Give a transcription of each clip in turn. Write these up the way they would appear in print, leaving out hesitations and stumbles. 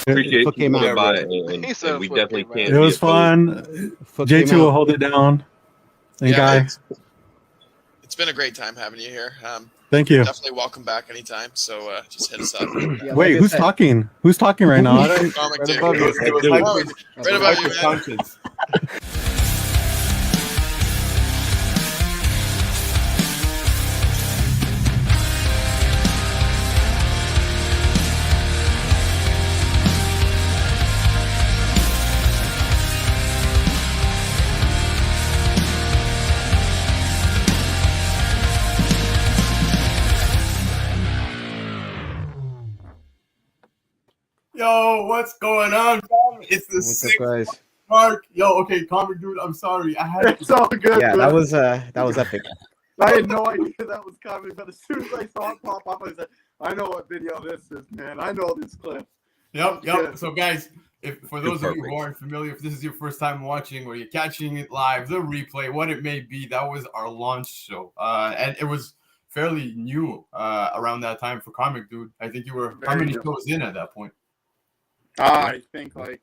Appreciate you coming by, and we definitely can't. It was fun. J2 will hold it down. And yeah, it's been a great time having you here. Thank you. Definitely welcome back anytime. So just hit us up. Yeah, wait, who's talking? Who's talking right now? Comic right about you, man. Yo, what's going on, fam? It's the sixth mark. Yo, okay, Comic.Dood, I'm sorry. It's all good. Yeah, that was epic. I had no idea that was coming, but as soon as I saw it pop up, I said, I know what video this is, man. I know this clip. Yep. So, guys, for those of you who aren't familiar, if this is your first time watching or you're catching it live, the replay, what it may be, that was our launch show. And it was fairly new around that time for Comic.Dood. I think you were how many shows in at that point? I think like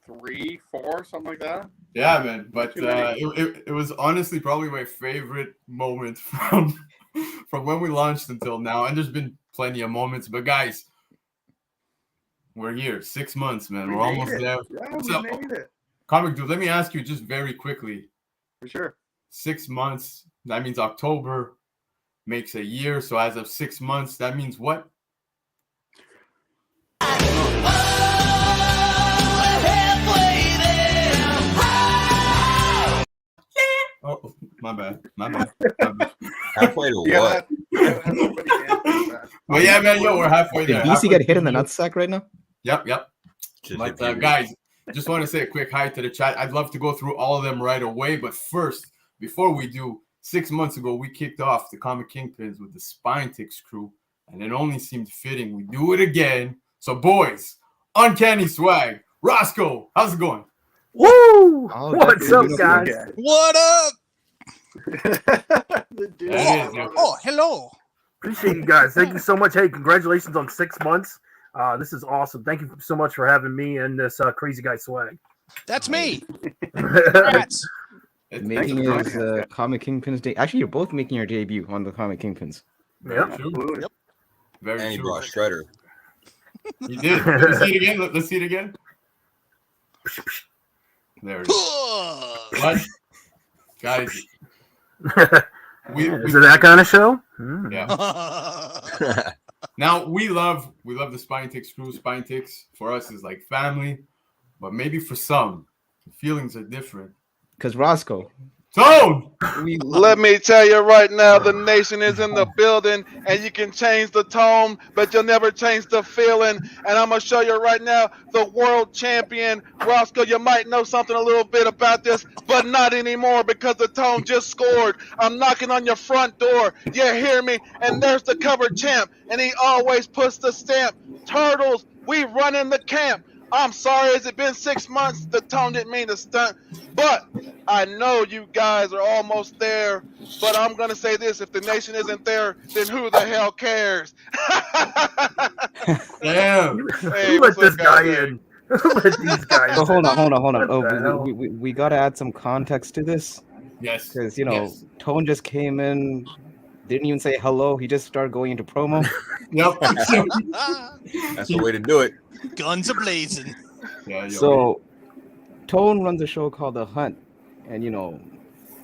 3, 4, something like that. Yeah, man. But it was honestly probably my favorite moment from when we launched until now. And there's been plenty of moments. But guys, we're here. 6 months, man. We're almost there. Yeah, so, we made it. Comic.Dood, let me ask you just very quickly. For sure. 6 months. That means October makes a year. So as of 6 months, that means what? Oh, my bad. Halfway to what? Well, yeah, man, yo, we're halfway there. Did BC get hit in the nutsack right now? Yep. But guys, just want to say a quick hi to the chat. I'd love to go through all of them right away, but first, before we do, 6 months ago, we kicked off the Comic Kingpins with the Spine Ticks crew, and it only seemed fitting we do it again. So, boys, Uncanny Swag, Roscoe, how's it going? Woo! Oh, what's up, guys? What up? Hello. Appreciate you guys. Thank you so much. Hey, congratulations on 6 months. This is awesome. Thank you so much for having me and this crazy guy Swag. That's me. Congrats. Making his Comic Kingpins day. Actually, you're both making your debut on the Comic Kingpins. Yep. Very and he true. brought Shredder. You did. Let's see it again. Let's see it again. There it is. What? Guys. Is it that kind of show? Yeah. Now we love the Spine Ticks crew. Spine Ticks for us is like family, but maybe for some, the feelings are different. Because Roscoe. Tone! Let me tell you right now, the nation is in the building, and you can change the tone, but you'll never change the feeling. And I'm going to show you right now, the world champion, Roscoe. You might know something a little bit about this, but not anymore because the tone just scored. I'm knocking on your front door. You hear me? And there's the cover champ, and he always puts the stamp. Turtles, we run in the camp. I'm sorry, has it been 6 months? The tone didn't mean to stunt. But I know you guys are almost there. But I'm going to say this. If the nation isn't there, then who the hell cares? Damn. Hey, let this guy in. Let these guys in. Hold on. Oh, we got to add some context to this. Yes. Because, Tone just came in, didn't even say hello. He just started going into promo. Yep. That's the way to do it. Guns a-blazing. Yeah, so, Tone runs a show called The Hunt. And,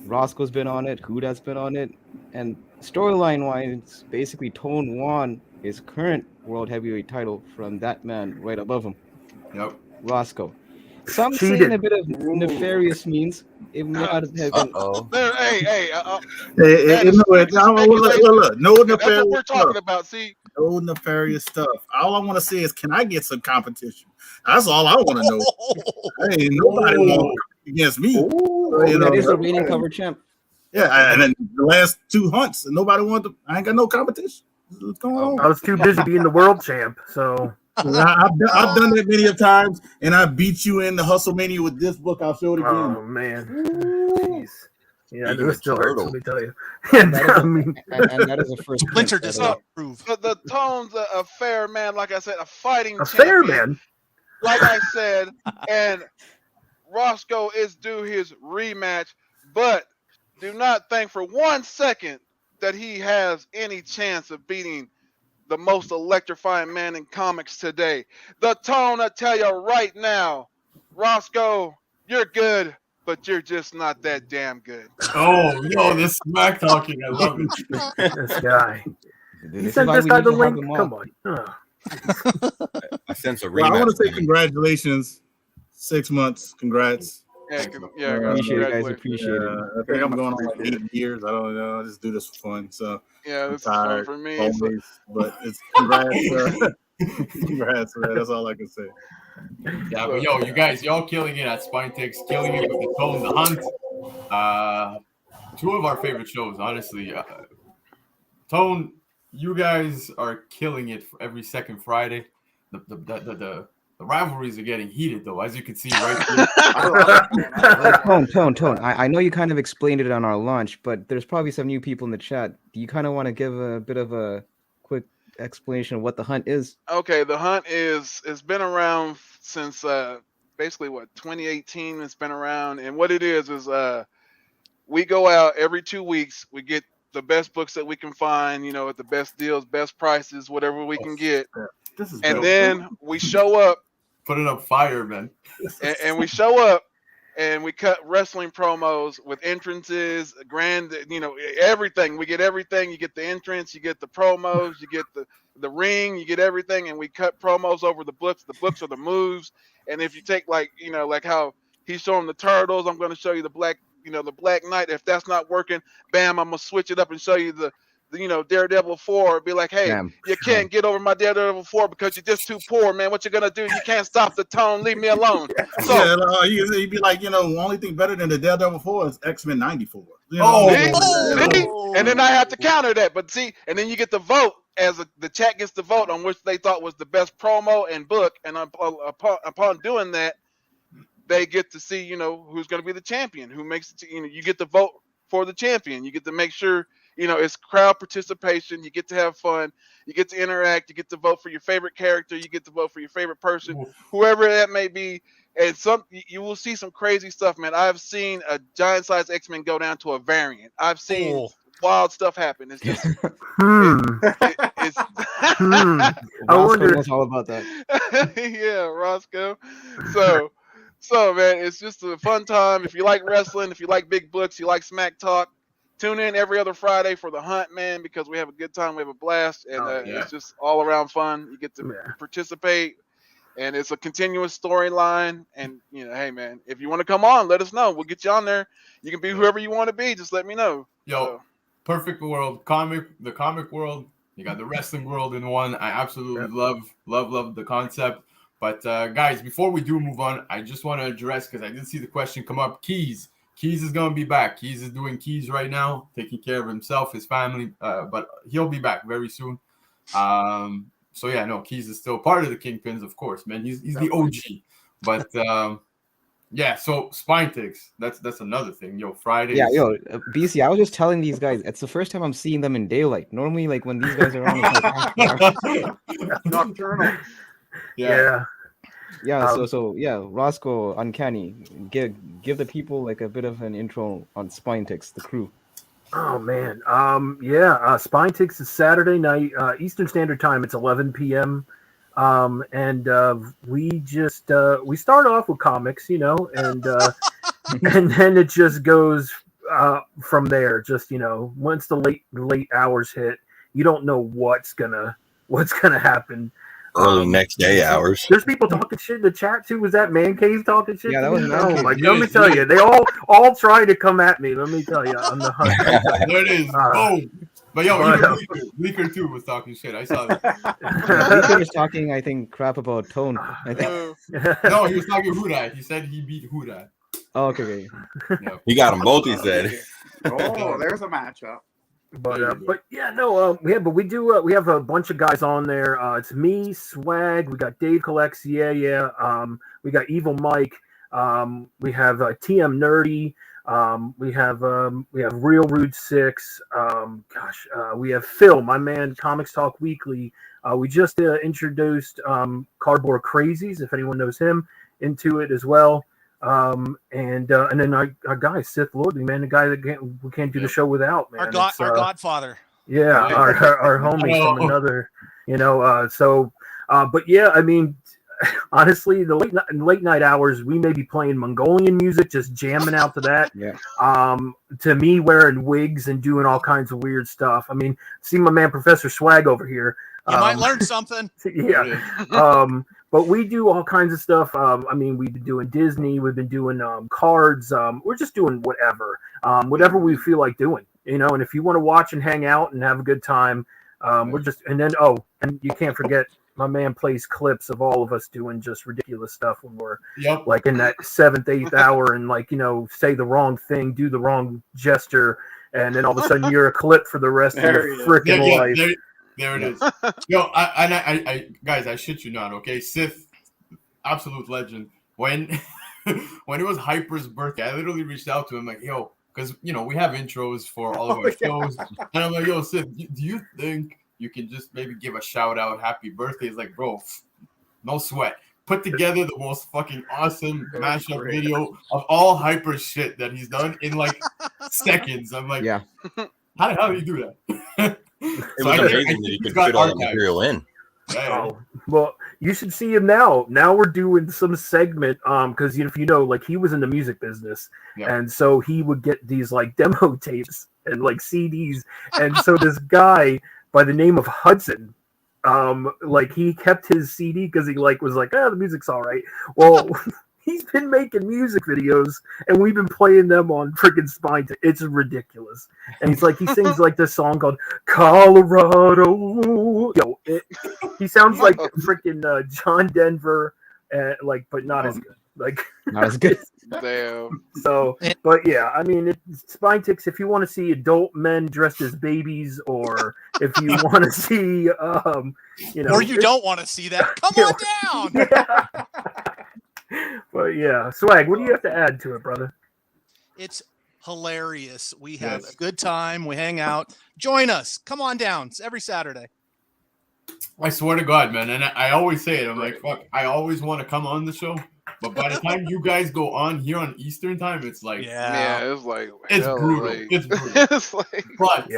Roscoe's been on it. Huda's been on it. And storyline-wise, basically, Tone won his current World Heavyweight title from that man right above him. Yep. Roscoe. Some say in a bit of nefarious means. It may not have been. Look, no nefarious that's what we're talking stuff. about, see? No nefarious stuff. All I want to say is, can I get some competition? That's all I want to know. Hey, nobody wants against me. That is a reigning cover champ. Yeah, and then the last 2 hunts, and nobody wanted to. I ain't got no competition. What's going on? I was too busy being the world champ, so I've done that many of times, and I beat you in the Hustlemania with this book. I'll show it again. Oh man, jeez. Yeah, it still hurts. Let me tell you. And that is a first. Splinter does not prove. The Tone's a fair man, like I said, a fighting A champion. fair man. Like I said, and Roscoe is due his rematch, but do not think for 1 second that he has any chance of beating the most electrifying man in comics today. The Tone, I tell you right now, Roscoe, you're good, but you're just not that damn good. Oh, yo, this smack talking, I love it. This guy. He This sent is why this we guy need the to link. hug him Come all. on. I sense a Well, I rematch. want to say coming. congratulations. 6 months. Congrats. Yeah, Appreciate it, guys. Appreciate it. I think I'm going on like 8 years. I don't know. I just do this for fun. So Yeah, I'm this is fun tired, for me. always, but it's congrats. Congrats, man. That's all I can say. Yeah, but yo, you guys, y'all killing it at Spinetix, killing it with the Tone, the Hunt. Two of our favorite shows, honestly. Tone, you guys are killing it for every second Friday. The rivalries are getting heated, though, as you can see right here. Tone. I know you kind of explained it on our launch, but there's probably some new people in the chat. Do you kind of want to give a bit of a quick explanation of what the Hunt is? Okay, the Hunt it's been around since basically 2018. It's been around, and what it is we go out every 2 weeks. We get the best books that we can find, at the best deals, best prices, whatever we can get. And then we show up. Putting up fire, man. And we show up and we cut wrestling promos with entrances, grand, everything. We get everything. You get the entrance, you get the promos, you get the ring, you get everything. And we cut promos over the books. The books are the moves. And if you take like how he's showing the turtles, I'm going to show you the Blakk Knight. If that's not working, bam, I'm going to switch it up and show you the Daredevil 4. Be like, hey, you can't get over my Daredevil 4 because you're just too poor, man. What you gonna do? You can't stop the Tone. Leave me alone. So He'd be like, the only thing better than the Daredevil 4 is X-Men 94. See? And then I have to counter that. But see, and then you get the vote the chat gets the vote on which they thought was the best promo and book. And upon doing that, they get to see, who's going to be the champion, who makes it. You get to vote for the champion. You get to make sure. It's crowd participation. You get to have fun. You get to interact. You get to vote for your favorite character. You get to vote for your favorite person, whoever that may be. And you will see some crazy stuff, man. I've seen a giant size X-Men go down to a variant. I've seen wild stuff happen. It's just, I wonder what's all about that. Yeah, Roscoe. So man, it's just a fun time. If you like wrestling, if you like big books, you like smack talk. Tune in every other Friday for the Hunt, man, because we have a good time. We have a blast, and it's just all around fun. You get to participate, and it's a continuous storyline. And, hey, man, if you want to come on, let us know. We'll get you on there. You can be whoever you want to be. Just let me know. Perfect world, the comic world. You got the wrestling world in one. I absolutely love the concept. But, guys, before we do move on, I just want to address, because I did see the question come up, Keys. Keys is going to be back. Keys is doing Keys right now, taking care of himself, his family, but he'll be back very soon. Keys is still part of the Kingpins, of course, man. He's the OG. But, so Spinetix, that's another thing. Fridays. Yeah, BC, I was just telling these guys, it's the first time I'm seeing them in daylight. Normally, like, when these guys are on, it's like, nocturnal. Yeah, Roscoe, Uncanny, give the people like a bit of an intro on Spinetix, the crew. Oh man, Spinetix is Saturday night, Eastern Standard Time. It's 11 p.m. And we just we start off with comics, and and then it just goes from there. Just once the late hours hit, you don't know what's gonna happen. Early next day hours. There's people talking shit in the chat too. Was that Man Cave talking shit? Yeah, that was Man Cave. Let me tell you, they all trying to come at me. Let me tell you, on the Hunt. There it is. Boom. But even Bleaker too was talking shit. I saw that. Bleaker was talking, I think, crap about Tone. I think. No, he was talking Huda. He said he beat Huda. Oh, okay. He got them both. He said. Oh, there's a matchup. But yeah, no, we have a bunch of guys on there. It's me, Swag. We got Dave Collects, we got Evil Mike. We have TM Nerdy. We have Real Rude 6. We have Phil, my man, Comics Talk Weekly. We just introduced Cardboard Crazies, if anyone knows him, into it as well. And then our guy Sith Lordly, man, the guy that we can't do the show without, man. Our godfather. Yeah, our homie from another, but yeah, I mean, honestly, the late night hours, we may be playing Mongolian music, just jamming out to that. Yeah. To me, wearing wigs and doing all kinds of weird stuff. I mean, see my man Professor Swag over here. You might learn something. Yeah. But we do all kinds of stuff. I mean, we've been doing Disney. We've been doing cards. We're just doing whatever we feel like doing, And if you want to watch and hang out and have a good time, we're just. And then and you can't forget my man plays clips of all of us doing just ridiculous stuff when we're like in that 7th, 8th hour and say the wrong thing, do the wrong gesture, and then all of a sudden you're a clip for the rest of your freaking life. There it is. I guys, I shit you not, okay? Sith, absolute legend. When it was Hyper's birthday, I literally reached out to him like, yo, because we have intros for all of our shows. And I'm like, yo, Sith, do you think you can just maybe give a shout out, happy birthday? He's like, bro, no sweat. Put together the most fucking awesome mashup video of all Hyper shit that he's done in like seconds. I'm like, how the hell do you do that? It was amazing that you could fit all the material in. Oh, well, you should see him now. Now we're doing some segment, because if like he was in the music business, and so he would get these like demo tapes and like CDs, and so this guy by the name of Hudson, like he kept his CD because he was like, the music's all right. Well. He's been making music videos, and we've been playing them on freaking Spine. It's ridiculous. And he sings like this song called Colorado. He sounds like freaking John Denver, but not as good. Not as good. Damn. So, but yeah, I mean, Spine Ticks. If you want to see adult men dressed as babies, or if you want to see, or you don't want to see that, come on down. Yeah. But yeah, Swag, what do you have to add to it, brother? It's hilarious. We have a good time. We hang out. Join us. Come on down. It's every Saturday. I swear to God, man. And I always say it. I'm like, fuck, I always want to come on the show. But by the time you guys go on here on Eastern time, it's like, it's like, it's brutal. It's brutal. It's like, but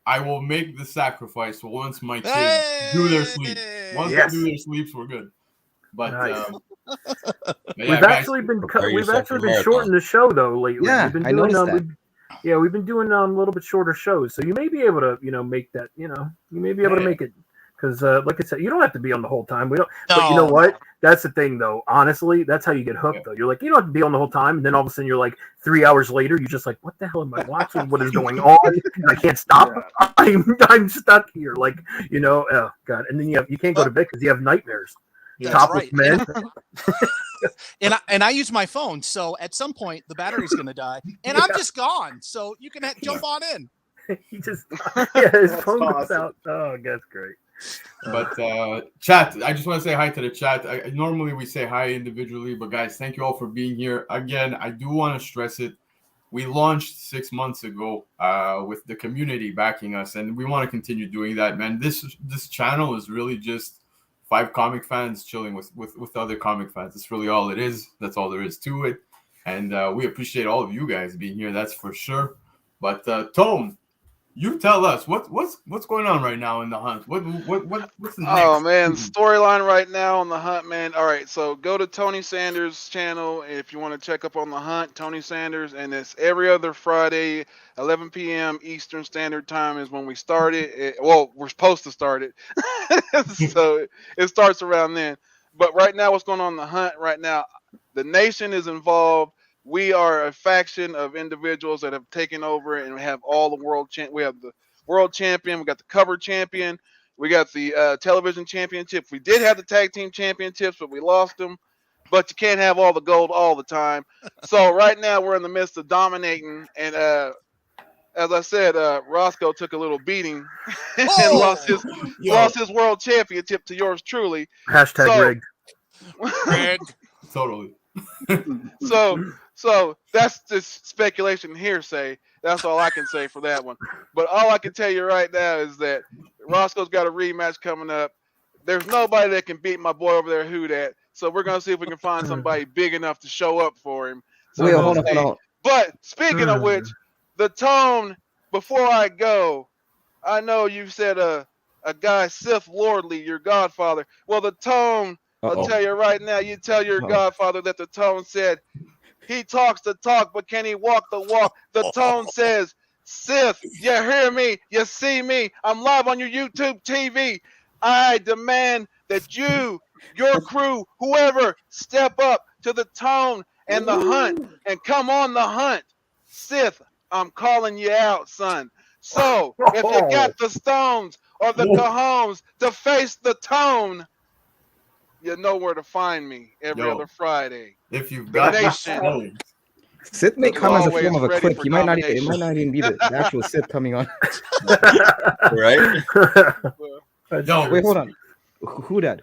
I will make the sacrifice once my kids do their sleep. Once they do their sleeps, we're good. But we've actually been shortening the show though lately. Yeah, I noticed that. We've been doing a little bit shorter shows, so you may be able to make that. You may be able to make it because, like I said, you don't have to be on the whole time. We don't. But you know what? That's the thing, though. Honestly, that's how you get hooked. Though you're like, you don't have to be on the whole time, and then all of a sudden you're like 3 hours later, you're just like, what the hell am I watching? What is going on? I can't stop. I'm stuck here. Like oh god. And then you can't go to bed because you have nightmares. Topless men. and I use my phone, so at some point the battery's gonna die, and I'm just gone. So you can jump on in. He just his phone goes out. Oh, that's great. But chat, I just want to say hi to the chat. Normally we say hi individually, but guys, thank you all for being here. Again, I do want to stress it. We launched 6 months ago with the community backing us, and we want to continue doing that, man. This channel is really just 5 comic fans chilling with other comic fans. That's really all it is. That's all there is to it. And we appreciate all of you guys being here. That's for sure. But Tone, you tell us what's going on right now in the hunt. What's the next? Oh man, storyline right now on the hunt, man. All right, so go to Tony Sanders' channel if you want to check up on the hunt. Tony Sanders, and it's every other Friday, 11 p.m. Eastern Standard Time is when we start it. Well, we're supposed to start it, so it starts around then. But right now, what's going on in the hunt right now? The nation is involved. We are a faction of individuals that have taken over, and we have all the world we have the world champion, we got the cover champion, we got the television championship. We did have the tag team championships, but we lost them. But you can't have all the gold all the time. So right now we're in the midst of dominating, and as I said, Roscoe took a little beating and lost his world championship to yours truly. Hashtag rigged. Rigged. Totally. So that's just speculation, hearsay. That's all I can say for that one. But all I can tell you right now is that Roscoe's got a rematch coming up. There's nobody that can beat my boy over there, Who Dat. So we're gonna see if we can find somebody big enough to show up for him. So Wait, hold on. But speaking of which, the tone. Before I go, I know you said a guy Sith Lordly, your godfather. Well, the tone. I'll tell you right now. You tell your godfather that the tone said. He talks the talk, but can he walk the walk? The tone says, Sith, you hear me? You see me? I'm live on your YouTube TV. I demand that you, your crew, whoever, step up to the tone and the hunt and come on the hunt. Sith, I'm calling you out, son. So, if you got the stones or the cajones to face the tone, you know where to find me every other Friday. If you've got the Sith may come as a form of a clip. It might not even be the actual Sith coming on. Right? Wait, hold on. Who dat?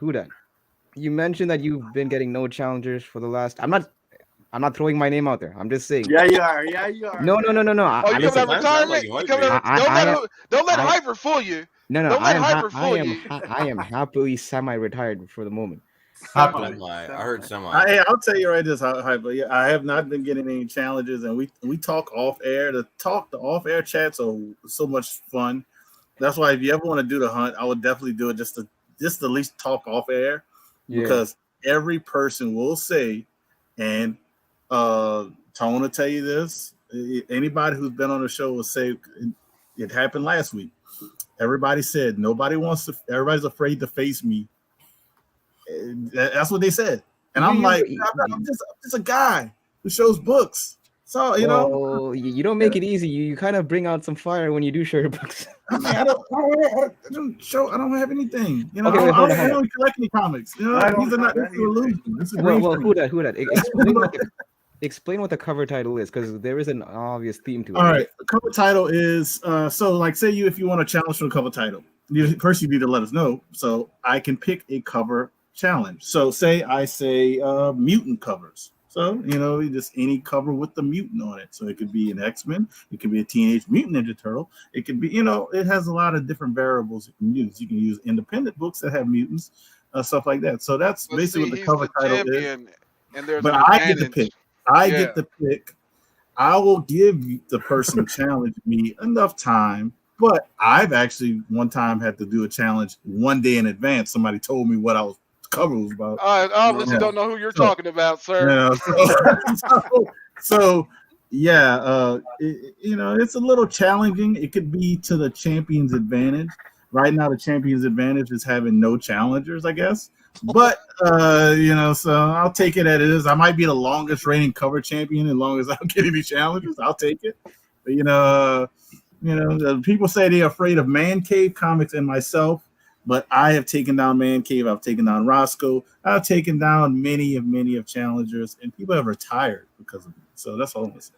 You mentioned that you've been getting no challengers for the last. I'm not throwing my name out there. I'm just saying. Yeah, you are. No. You coming out retirement? Don't let Hyper fool you. No. Don't let Hyper fool you. I am happily semi-retired for the moment. I heard semi. I'll tell you right this, Hyper. I have not been getting any challenges, and we talk off air. The off air chats are so much fun. That's why if you ever want to do the hunt, I would definitely do it just to at least talk off air, because every person will say, and Tone will tell you this. Anybody who's been on the show will say it happened last week. Everybody said everybody's afraid to face me. That's what they said. And I'm like, I'm just a guy who shows books. So, you know. You don't make it easy. You kind of bring out some fire when you do share your books. I mean, I don't have anything. You know, okay, I don't collect any comics. You know, these are not illusions. Who dat? Explain what the cover title is, because there is an obvious theme to it. All right, the cover title is so like say if you want a challenge for the cover title, first you need to let us know so I can pick a cover challenge. So I say mutant covers. So just any cover with the mutant on it. So it could be an X-Men, it could be a Teenage Mutant Ninja Turtle, it could be it has a lot of different variables you can use. You can use independent books that have mutants, stuff like that. So that's basically what the cover title is. But I get to pick. I get to pick. I will give the person who challenged me enough time, but I've actually one time had to do a challenge one day in advance. Somebody told me what cover was about. I obviously don't know who you're talking about, sir. It's a little challenging. It could be to the champion's advantage. Right now, the champion's advantage is having no challengers, I guess. But so I'll take it as it is. I might be the longest reigning cover champion as long as I don't get any challenges. I'll take it. But, people say they're afraid of Man Cave Comics and myself, but I have taken down Man Cave. I've taken down Roscoe. I've taken down many of challengers, and people have retired because of it. So that's all I'm gonna say.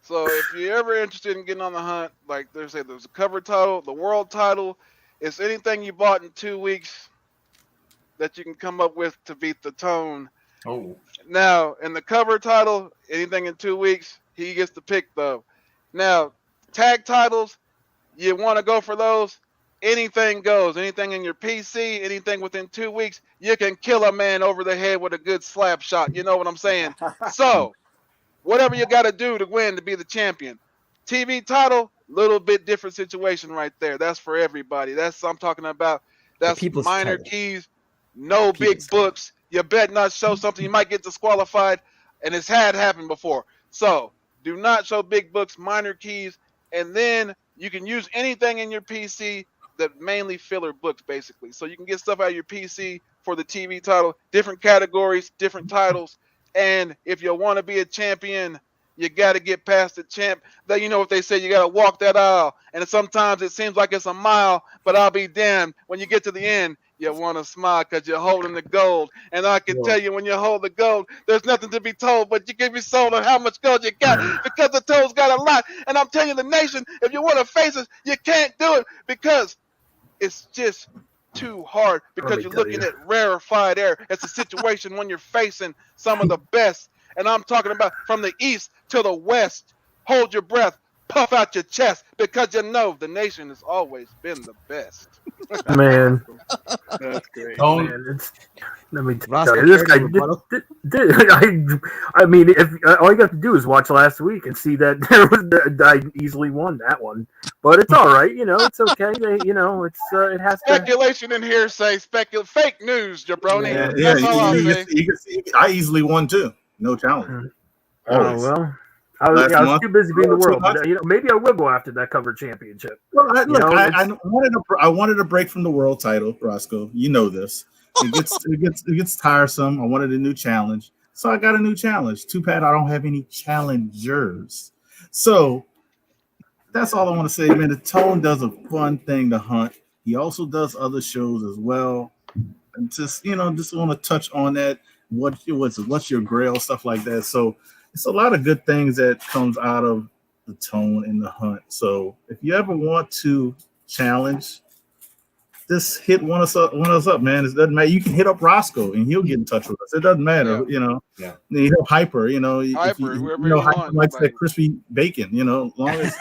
So if you're ever interested in getting on the hunt, like there's a cover title, the world title, it's anything you bought in 2 weeks that you can come up with to beat the tone. Oh. Now, in the cover title, anything in 2 weeks, he gets to pick though. Now, tag titles, you want to go for those? Anything goes. Anything in your PC, anything within 2 weeks, you can kill a man over the head with a good slap shot. You know what I'm saying? So, whatever you got to do to win, to be the champion. TV title, little bit different situation right there. That's for everybody. I'm talking about. That's minor keys. No big books. You bet not show something. You might get disqualified, and it's had happened before. So do not show big books, minor keys, and then you can use anything in your PC that mainly filler books, basically. So you can get stuff out of your PC for the TV title, different categories, different titles. And if you want to be a champion, you got to get past the champ. That what they say, you got to walk that aisle. And sometimes it seems like it's a mile, but I'll be damned. When you get to the end, You want to smile because you're holding the gold. And I can tell you when you hold the gold, there's nothing to be told, but you give me sold on how much gold you got because the toad's got a lot. And I'm telling you, the nation, if you want to face us, you can't do it because it's just too hard because you're looking at rarefied air. It's a situation when you're facing some of the best. And I'm talking about from the east to the west. Hold your breath. Puff out your chest because you know the nation has always been the best. Man, That's great. Oh man, let me tell you, this guy I mean, if all you have to do is watch last week and see that I easily won that one. But it's all right, it's okay. It has speculation and hearsay, fake news, jabroni. Yeah, That's all I'll say. You can see, I easily won too. No challenge. Oh well. I was too busy being the world. But, maybe I will go after that cover championship. Well, I wanted a break from the world title, Roscoe. You know this. It gets tiresome. I wanted a new challenge, so I got a new challenge. Too bad I don't have any challengers. So that's all I want to say, man. The Tone does a fun thing to hunt. He also does other shows as well. And just want to touch on that. What's your grail, stuff like that. So. It's a lot of good things that comes out of the Tone and the hunt. So if you ever want to challenge, just hit one of us up, man. It doesn't matter. You can hit up Roscoe and he'll get in touch with us. It doesn't matter, Yeah. You hit up Hyper, Hyper, Hyper likes that crispy bacon, long as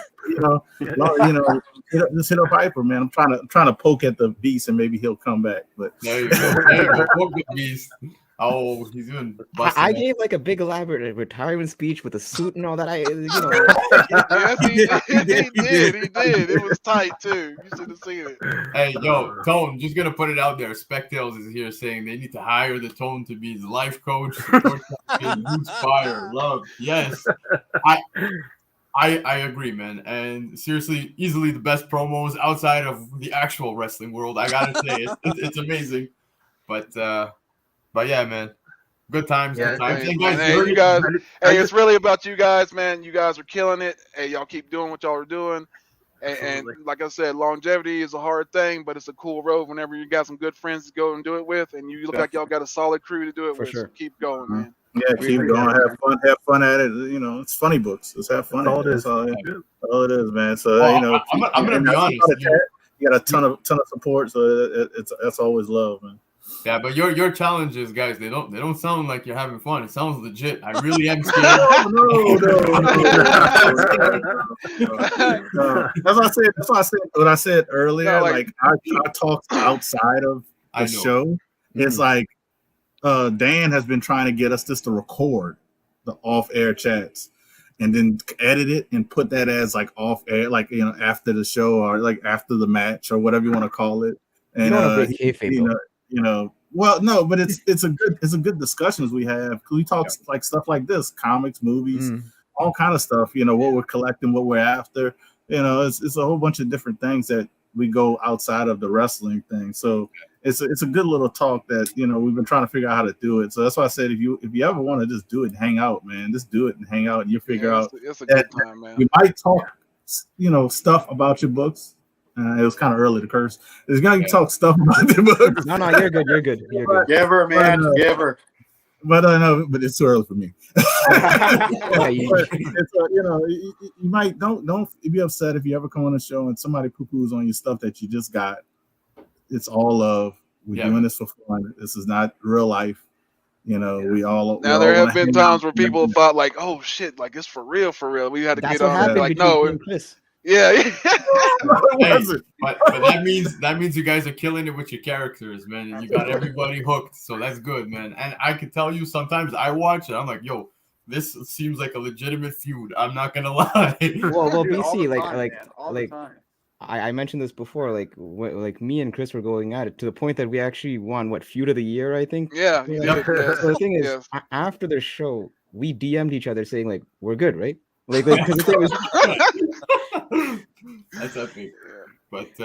just hit up Hyper, man. I'm trying to poke at the beast and maybe he'll come back. But there you go. Poke the beast. Oh, he's doing. I gave like a big elaborate retirement speech with a suit and all that. Yes, he did. It was tight too. You should have seen it. Hey, yo, Tone, just gonna put it out there. Spectales is here saying they need to hire the Tone to be his life coach, inspire, love. Yes, I agree, man. And seriously, easily the best promos outside of the actual wrestling world. I gotta say, it's amazing. But yeah, man, good times. Yeah, you guys. It's really about you guys, man. You guys are killing it. Hey, y'all keep doing what y'all are doing. And like I said, longevity is a hard thing, but it's a cool road whenever you got some good friends to go and do it with, and you look like y'all got a solid crew to do it with. Sure. So keep going, man. Yeah, keep going. Have fun at it. It's funny books. Just have fun. That's all it is, man. So I'm gonna be honest. You got a ton of support, so that's always love, man. Yeah, but your challenges, guys, they don't sound like you're having fun. It sounds legit. I really am scared. No. That's why I said what I said earlier. Like I talk outside of the show. Mm-hmm. It's like Dan has been trying to get us just to record the off-air chats and then edit it and put that as like off-air, like after the show or like after the match or whatever you want to call it. And well, no, but it's a good discussions we have. We talk like stuff like this, comics, movies, all kind of stuff. What we're collecting, what we're after. It's a whole bunch of different things that we go outside of the wrestling thing. So it's a good little talk that we've been trying to figure out how to do it. So that's why I said if you ever want to just do it and hang out, man, just do it and hang out, and you figure out. It's a good time, man. We might talk, stuff about your books. It was kind of early to curse. There's gonna talk stuff about the book. No, you're good. Give her, man. Give her. But but it's too early for me. You might don't be upset if you ever come on a show and somebody poo-poos on your stuff that you just got. It's all love. We're doing this for fun. This is not real life. We all. Now there have been times where people thought like, "Oh shit, like it's for real." We had to get on. Like, no. Yeah. But that means you guys are killing it with your characters, man, and you got everybody hooked. So that's good, man. And I can tell you, sometimes I watch it, I'm like, yo, this seems like a legitimate feud. I'm not gonna lie. Well, BC, I mentioned this before, like me and Chris were going at it to the point that we actually won feud of the year, I think. Yeah. So the thing is, after the show, we DM'd each other saying like, we're good, right? Because the thing was. That's epic. But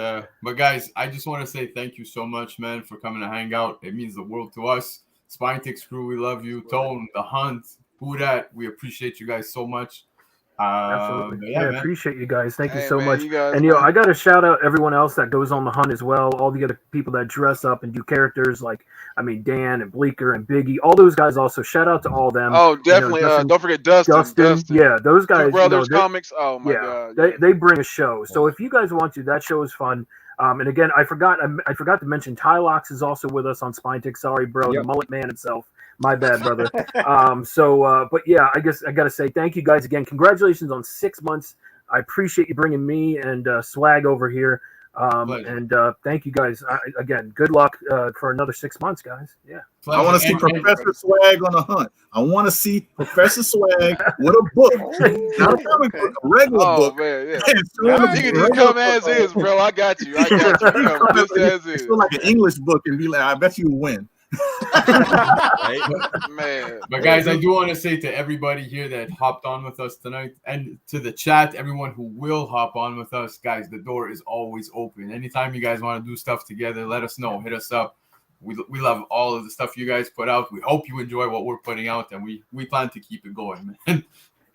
guys, I just want to say thank you so much, man, for coming to hang out. It means the world to us. Spine Tix crew, we love you. Tone, the Hunt, who that? We appreciate you guys so much. Absolutely. Yeah, I appreciate you guys. Thank you so man, much. you guys, And I got to shout out everyone else that goes on the hunt as well. All the other people that dress up and do characters like, Dan and Bleaker and Biggie. All those guys also. Shout out to all of them. Oh, definitely. Don't forget Dustin. Yeah, those guys. Two Brothers Comics. Oh my God. They bring a show. So if you guys want to, that show is fun. And again, I forgot to mention Tylox is also with us on Spine Sorry, bro, the mullet man himself. My bad, brother. But yeah, I guess I got to say thank you guys again. Congratulations on 6 months. I appreciate you bringing me and Swag over here. Thank you guys again. Good luck for another 6 months, guys. Yeah. I want to see Professor Swag on the hunt. I want to see Professor Swag with a book, not a comic book, a regular book. Man, yeah. You can just come as is, bro. I got you. Come just as is. Feel like an English book and be like, I bet you win. Man. But guys, I do want to say to everybody here that hopped on with us tonight, and to the chat, everyone who will hop on with us, guys, the door is always open. Anytime you guys want to do stuff together, let us know. Hit us up. We love all of the stuff you guys put out. We hope you enjoy what we're putting out, and we plan to keep it going, man.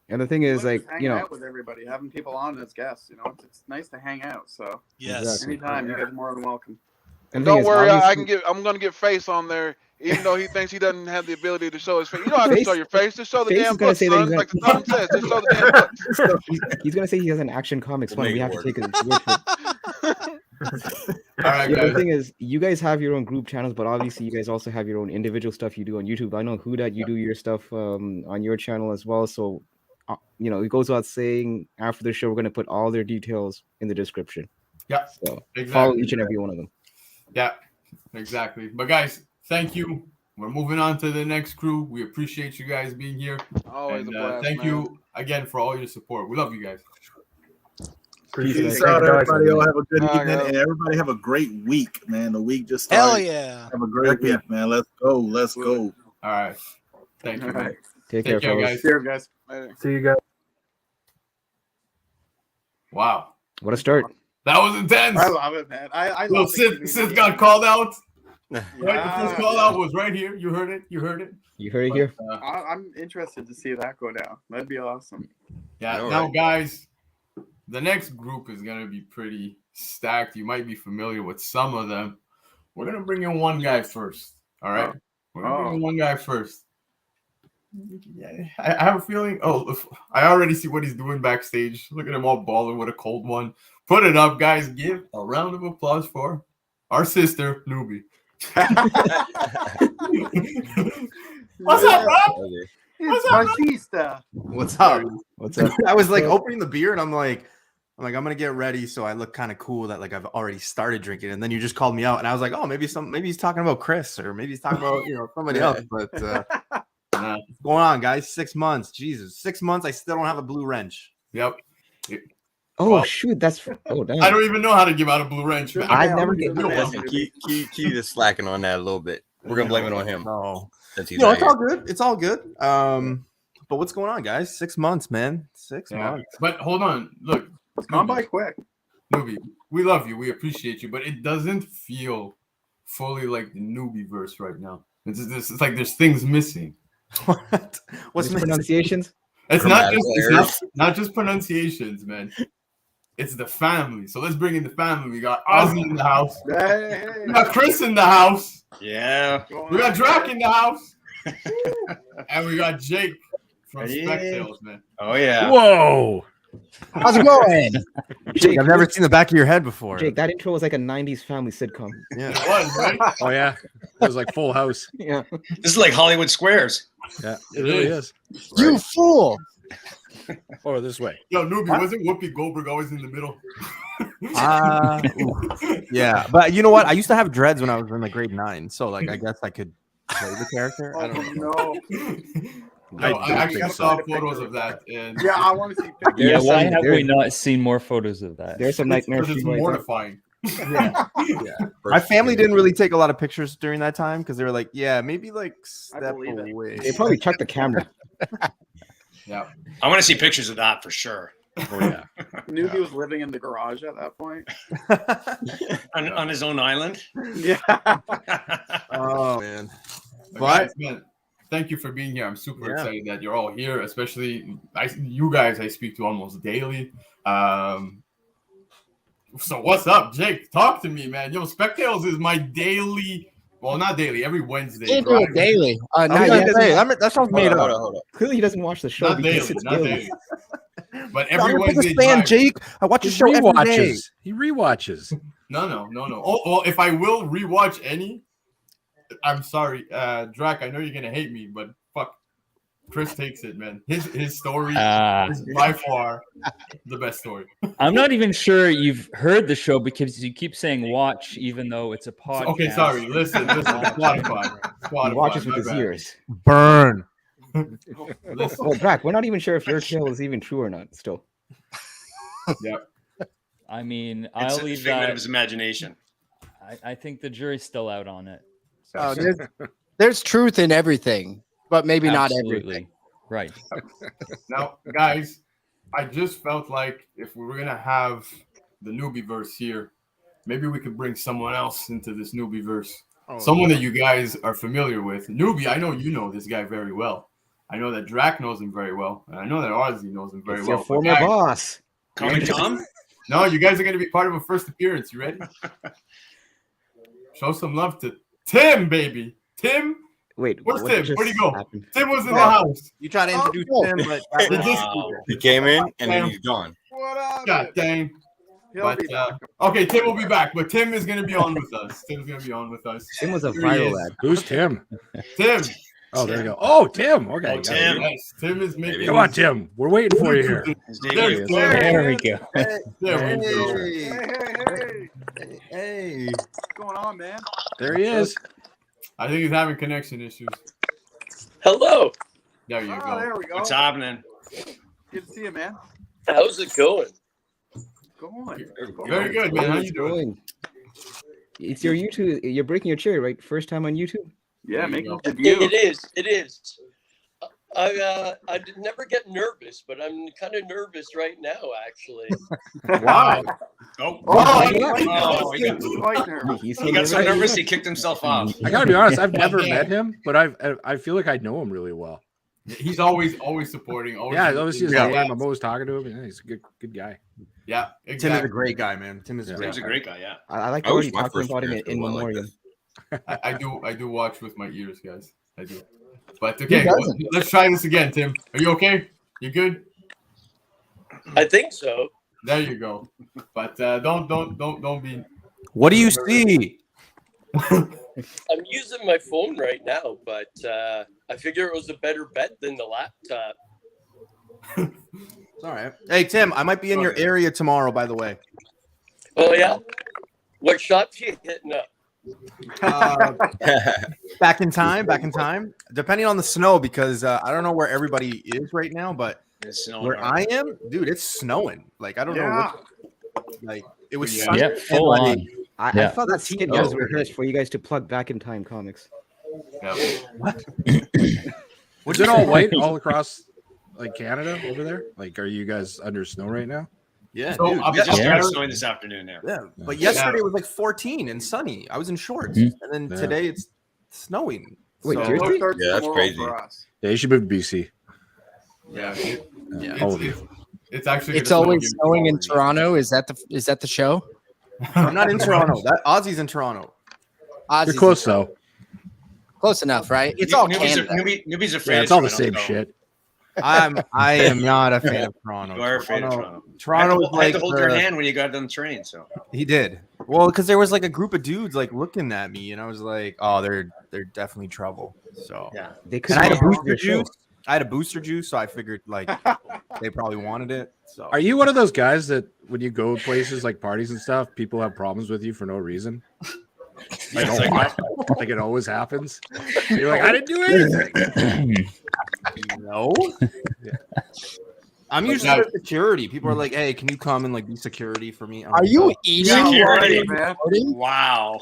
And the thing is, like, hang out with everybody, having people on as guests, it's nice to hang out. So anytime, you guys are more than welcome. And don't worry, I'm gonna get Face on there, even though he thinks he doesn't have the ability to show his face. You don't have to show your face. Just show the damn book, son. Like the song says, just show the damn book. He's gonna say he has an Action Comics one. We have to take his word for it. All right, the thing is, you guys have your own group channels, but obviously you guys also have your own individual stuff you do on YouTube. I know that you do your stuff on your channel as well. So, it goes without saying, after the show, we're going to put all their details in the description. Yeah. So follow each and every one of them. Yeah, exactly. But guys, thank you. We're moving on to the next crew. We appreciate you guys being here. Always a blast, thank you again for all your support. We love you guys. Peace out, everybody. All have a good evening, and everybody have a great week, man. The week just started. Hell yeah. Have a great week, man. Let's go. Let's go. All right. Thank you, man. Take care, guys. See you guys. See you guys. Wow. What a start. That was intense. I love it, man. I love it. Sid got called out. Right? The first call out was right here. You heard it. You heard it here. I'm interested to see that go down. That'd be awesome. Yeah. Now, guys, the next group is going to be pretty stacked. You might be familiar with some of them. We're going to bring in one guy first. All right? We're going to bring in one guy first. Yeah, I have a feeling. Oh, I already see what he's doing backstage. Look at him all balling with a cold one. Put it up, guys. Give a round of applause for our sister, Newbie. What's up, Rob? It's my sister. What's up? What's up? I was like opening the beer and I'm like, I'm gonna get ready so I look kind of cool that like I've already started drinking, and then you just called me out and I was like, oh, maybe he's talking about Chris, or maybe he's talking about somebody else. But what's going on, guys? 6 months, Jesus, 6 months. I still don't have a blue wrench. Yep. Oh shoot, that's damn. I don't even know how to give out a blue wrench. I never get Key is slacking on that a little bit. We're gonna blame it on him. No, it's all good. It's all good. But what's going on, guys? 6 months, man. 6 months. But hold on, look, it's gone by quick. Newbie, we love you, we appreciate you, but it doesn't feel fully like the Newbie verse right now. It's like there's things missing. What? What's pronunciations? It's not just pronunciations, man. It's the family. So let's bring in the family. We got Ozzy in the house. We got Chris in the house. Yeah. We got Drac in the house. And we got Jake from Spec Sales, man. Oh yeah. Whoa. How's it going? Jake, I've never seen the back of your head before. Jake, that intro was like a 90s family sitcom. Yeah. It was, right? Oh yeah. It was like Full House. Yeah. This is like Hollywood Squares. Yeah, it really is. You fool. Or this way. Yo, Newbie, wasn't Whoopi Goldberg always in the middle? Yeah, but you know what? I used to have dreads when I was in like grade 9, so like I guess I could play the character. I don't know. No, I actually saw photos of that. And yeah, I want to see pictures. Yeah, why have we not seen more photos of that? There's some nightmares. It's mortifying. Yeah. My family didn't really take a lot of pictures during that time because they were like, yeah, maybe like step away. They probably checked the camera. Yeah. I want to see pictures of that for sure. Oh yeah. Newbie was living in the garage at that point. on his own island. Yeah. Oh man. But man, thank you for being here. I'm super excited that you're all here, especially you guys I speak to almost daily. So what's up, Jake? Talk to me, man. Yo, Spectales is my daily. Well, not daily. Every Wednesday. Can't do it daily. That sounds made up. Hold up. Clearly, he doesn't watch the show. Not because daily. it's Not daily. daily. But every I'm a Wednesday, biggest fan, Jake. I watch the show every day. He rewatches. No. Oh, well, if I will rewatch any, I'm sorry, Drac. I know you're gonna hate me, but fuck, Chris takes it, man. His story is by far the best story. I'm not even sure you've heard the show because you keep saying watch, even though it's a podcast. Okay, sorry. Listen. Spotify. He watches with his ears. Burn. Well, Drac, we're not even sure if your tale is even true or not. Still. Yeah. I mean, It's I'll a leave figment that. of his imagination. I think the jury's still out on it. Oh, there's truth in everything, but maybe not Absolutely. everything. Right. Now, guys, I just felt like if we were gonna have the newbie verse here, maybe we could bring someone else into this newbie verse. Someone that you guys are familiar with. Newbie, I know you know this guy very well. I know that Drac knows him very well, and I know that Ozzy knows him very It's well. your former boss. Comic Tom? No, you guys are going to be part of a first appearance. You ready? Show some love to Tim, baby. Tim? Wait, where's what Tim? just Where'd he go? happened? Tim was in the house. You try to introduce him, but He came in and then he's gone. What up? God dang. He'll be But, okay, Tim will be back, but Tim is going to be on with us. Tim's going to be on with us. Tim was a Here he viral is. lad. Who's Tim? Tim. Oh, there you go. Oh, Tim. Okay. Oh, Tim. Yes, Tim is making. Come on, Tim. We're waiting for you here. There we go. There we go. Hey. What's going on, man? There he is. I think he's having connection issues. Hello. There you Oh, go. there we go. What's happening? Good to see you, man. How's it going? Go on. Very good, man. How you doing? It's your YouTube. You're breaking your cherry, right? First time on YouTube. Yeah, making a debut. It is. It is. I did never get nervous, but I'm kind of nervous right now, actually. Wow. He got so nervous he kicked himself off. I gotta be honest. I've never met him, but I feel like I know him really well. He's always supporting. Always Yeah, always his name. I'm always talking to him. Yeah, he's a good guy. Yeah, exactly. Tim is a great guy, man. Tim's a great guy. Yeah. I like already talking about him in memoriam. I do watch with my ears, guys. I do. But okay, let's try this again, Tim. Are you okay? You good? I think so. There you go. But don't be. What do you see? I'm using my phone right now, but I figure it was a better bet than the laptop. It's all right. Hey, Tim, I might be in your area tomorrow, by the way. Oh, yeah? What shops you hitting up? Back in time. Depending on the snow, because I don't know where everybody is right now, but where I am, dude, it's snowing. Like, I don't know. Like, it was sunny. Yeah, full on. I thought that skit was rehearsed for you guys to plug Back in Time Comics. Yeah. What? Was it all white all across like Canada over there? Like, are you guys under snow right now? Yeah, So, dude. It just started snowing this afternoon there. Yeah, but yesterday it was like 14 and sunny. I was in shorts, and then today it's snowing. Wait, So- seriously? Yeah, that's crazy. Yeah, you should move to BC. Yeah. All of you. It's actually. It's always snowing in Toronto. Is that the show? I'm not in Toronto. That Ozzy's in Toronto. You're close though. Close enough, right? It's all newbies Canada. Newbies are afraid. Yeah, it's all the same shit. I am not a fan of Toronto. You are afraid of Toronto. Toronto was I had like to hold your hand when you got on the train. So he did. Well, because there was like a group of dudes like looking at me, and I was like, "Oh, they're definitely trouble." So yeah, they could. And I had a booster juice. So I figured like they probably wanted it. So Are you one of those guys that when you go places like parties and stuff, people have problems with you for no reason? Like, like it always happens. You're like, I didn't do anything. No. Yeah. I'm usually the security. People are like, "Hey, can you come and like be security for me?" Are you eating? Security, man. Wow.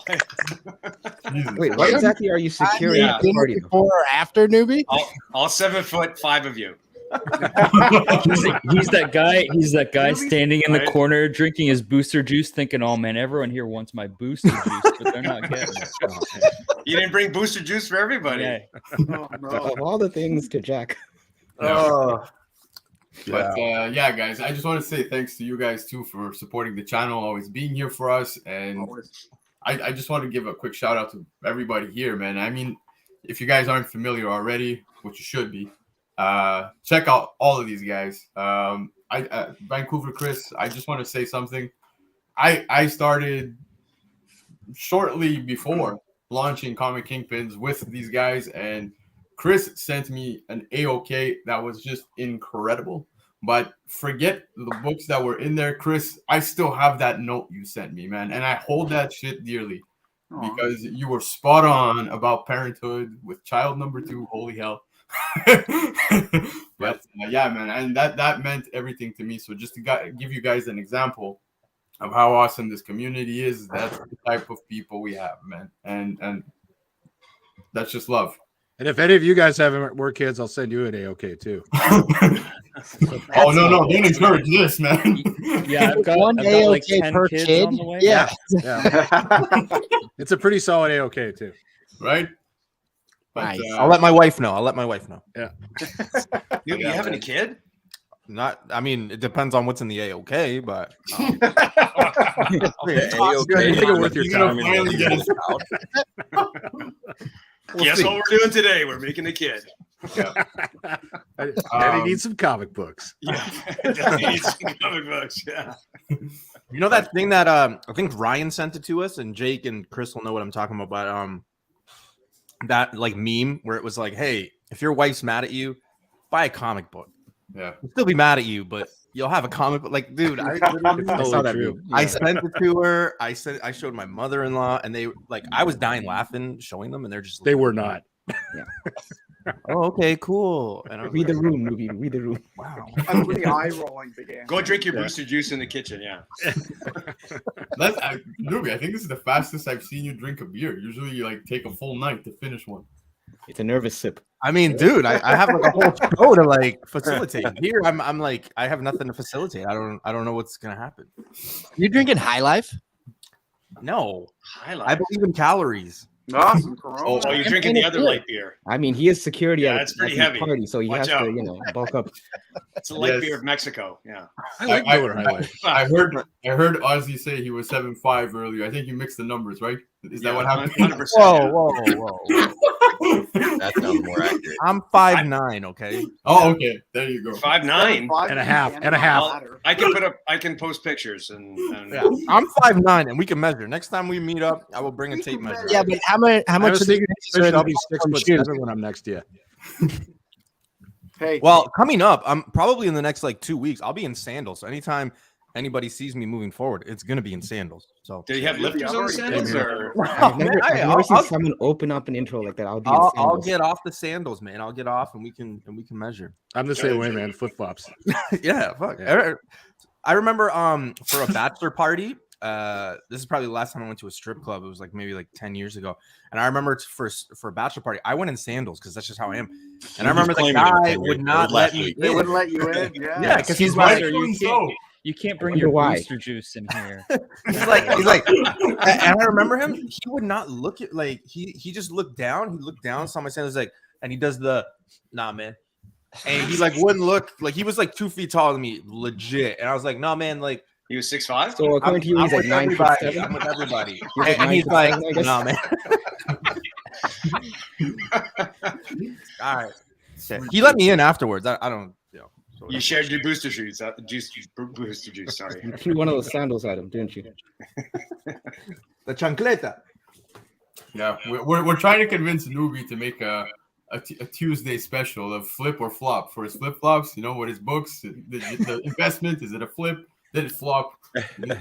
Wait, what exactly are you securing at the party? Before or after, newbie? All 7'5" of you. He's that guy. He's that guy standing in the corner drinking his booster juice, thinking, "Oh man, everyone here wants my booster juice, but they're not getting it." You didn't bring booster juice for everybody. Yeah. Oh, no. Of all the things to Jack. Oh. But yeah, guys, I just want to say thanks to you guys too for supporting the channel, always being here for us. And I just want to give a quick shout out to everybody here, man. I mean, if you guys aren't familiar already, which you should be, check out all of these guys. Vancouver Chris, I just want to say something. I started shortly before launching Comic Kingpins with these guys, and Chris sent me an AOK that was just incredible. But forget the books that were in there, Chris. I still have that note you sent me, man, and I hold that shit dearly because you were spot on about parenthood with child number 2. Holy hell! But yeah, man, and that meant everything to me. So just to give you guys an example of how awesome this community is, that's the type of people we have, man, and that's just love. And if any of you guys haven't more kids, I'll send you an AOK too. Oh no, don't encourage this, man. Yeah, I've got AOK like 10 per kids kid. on the way. Yeah. It's a pretty solid AOK too. Right? But, Nice. I'll let my wife know. Yeah. You having a kid? Not, I mean, it depends on what's in the AOK, but AOK with your time. Guess what we're doing today? We're making a kid. And he needs some comic books. Yeah, definitely needs some comic books. Yeah. you know that thing that I think Ryan sent it to us, and Jake and Chris will know what I'm talking about. But that like meme where it was like, "Hey, if your wife's mad at you, buy a comic book. Yeah, she'll still be mad at you, but you'll have a comic book." Like, dude, I saw that. I sent it to her. I showed my mother-in-law, and they like, I was dying laughing, showing them, and they're just they were not. Oh, okay, cool. And Read the room, movie. Read the room. Wow. That's where the eye rolling began. Go drink your booster juice in the kitchen. Yeah. Ruby, I think this is the fastest I've seen you drink a beer. Usually, you like take a full night to finish one. It's a nervous sip. I mean, dude, I have like a whole show to like facilitate. Here, I'm like, I have nothing to facilitate. I don't know what's gonna happen. You drinking High Life? No, High Life. I believe in calories. Awesome. Oh, you're drinking the other light beer. I mean, he is security at it's pretty his heavy. party, so he Watch has out. to, bulk up. It's a light beer of Mexico. Yeah. I like Miller High Life. I heard Ozzy say he was 7'5" earlier. I think you mixed the numbers, right? Is that what happened? 100%. Whoa. That sounds more accurate. I'm 5'9", okay? Oh, okay. There you go. 5'9" and a half. I can post pictures and yeah. I'm 5'9", and we can measure. Next time we meet up, I will bring a tape measure. Yeah, but how much? I was thinking I'll be 6'7" when I'm next to you. Hey. Well, coming up, I'm probably in the next like 2 weeks. I'll be in sandals. So anytime anybody sees me moving forward, it's gonna be in sandals. So did you have lifters on the sandals? Or? I've never seen someone open up an intro like that. I'll get off the sandals, man. I'll get off, and we can measure. I'm the same way, man. Flip flops. Yeah, fuck. Yeah. I remember for a bachelor party. This is probably the last time I went to a strip club. It was like maybe like 10 years ago. And I remember for a bachelor party, I went in sandals because that's just how I am. And I remember the guy would not let me in. They wouldn't let you in. Yeah, because he's Like, like, you can't bring your booster juice in here. he's like, and I remember him. He would not look at like he just looked down. He looked down, saw my sandals, like, and he does the nah, man. And he like wouldn't look like he was like 2 feet taller than me, legit. And I was like, no, man, like. He was 6'5". So according to you, he's like 9'7". I'm with everybody. He's And he's like, no, nah, man. All right. He let me in afterwards. I don't. So you shared your booster juice. Booster juice. Sorry. You threw one of those sandals at him, didn't you? The chancleta. Yeah, we're trying to convince Nubi to make a Tuesday special of flip or flop for his flip flops. With his books, the investment, is it a flip? Did it flop?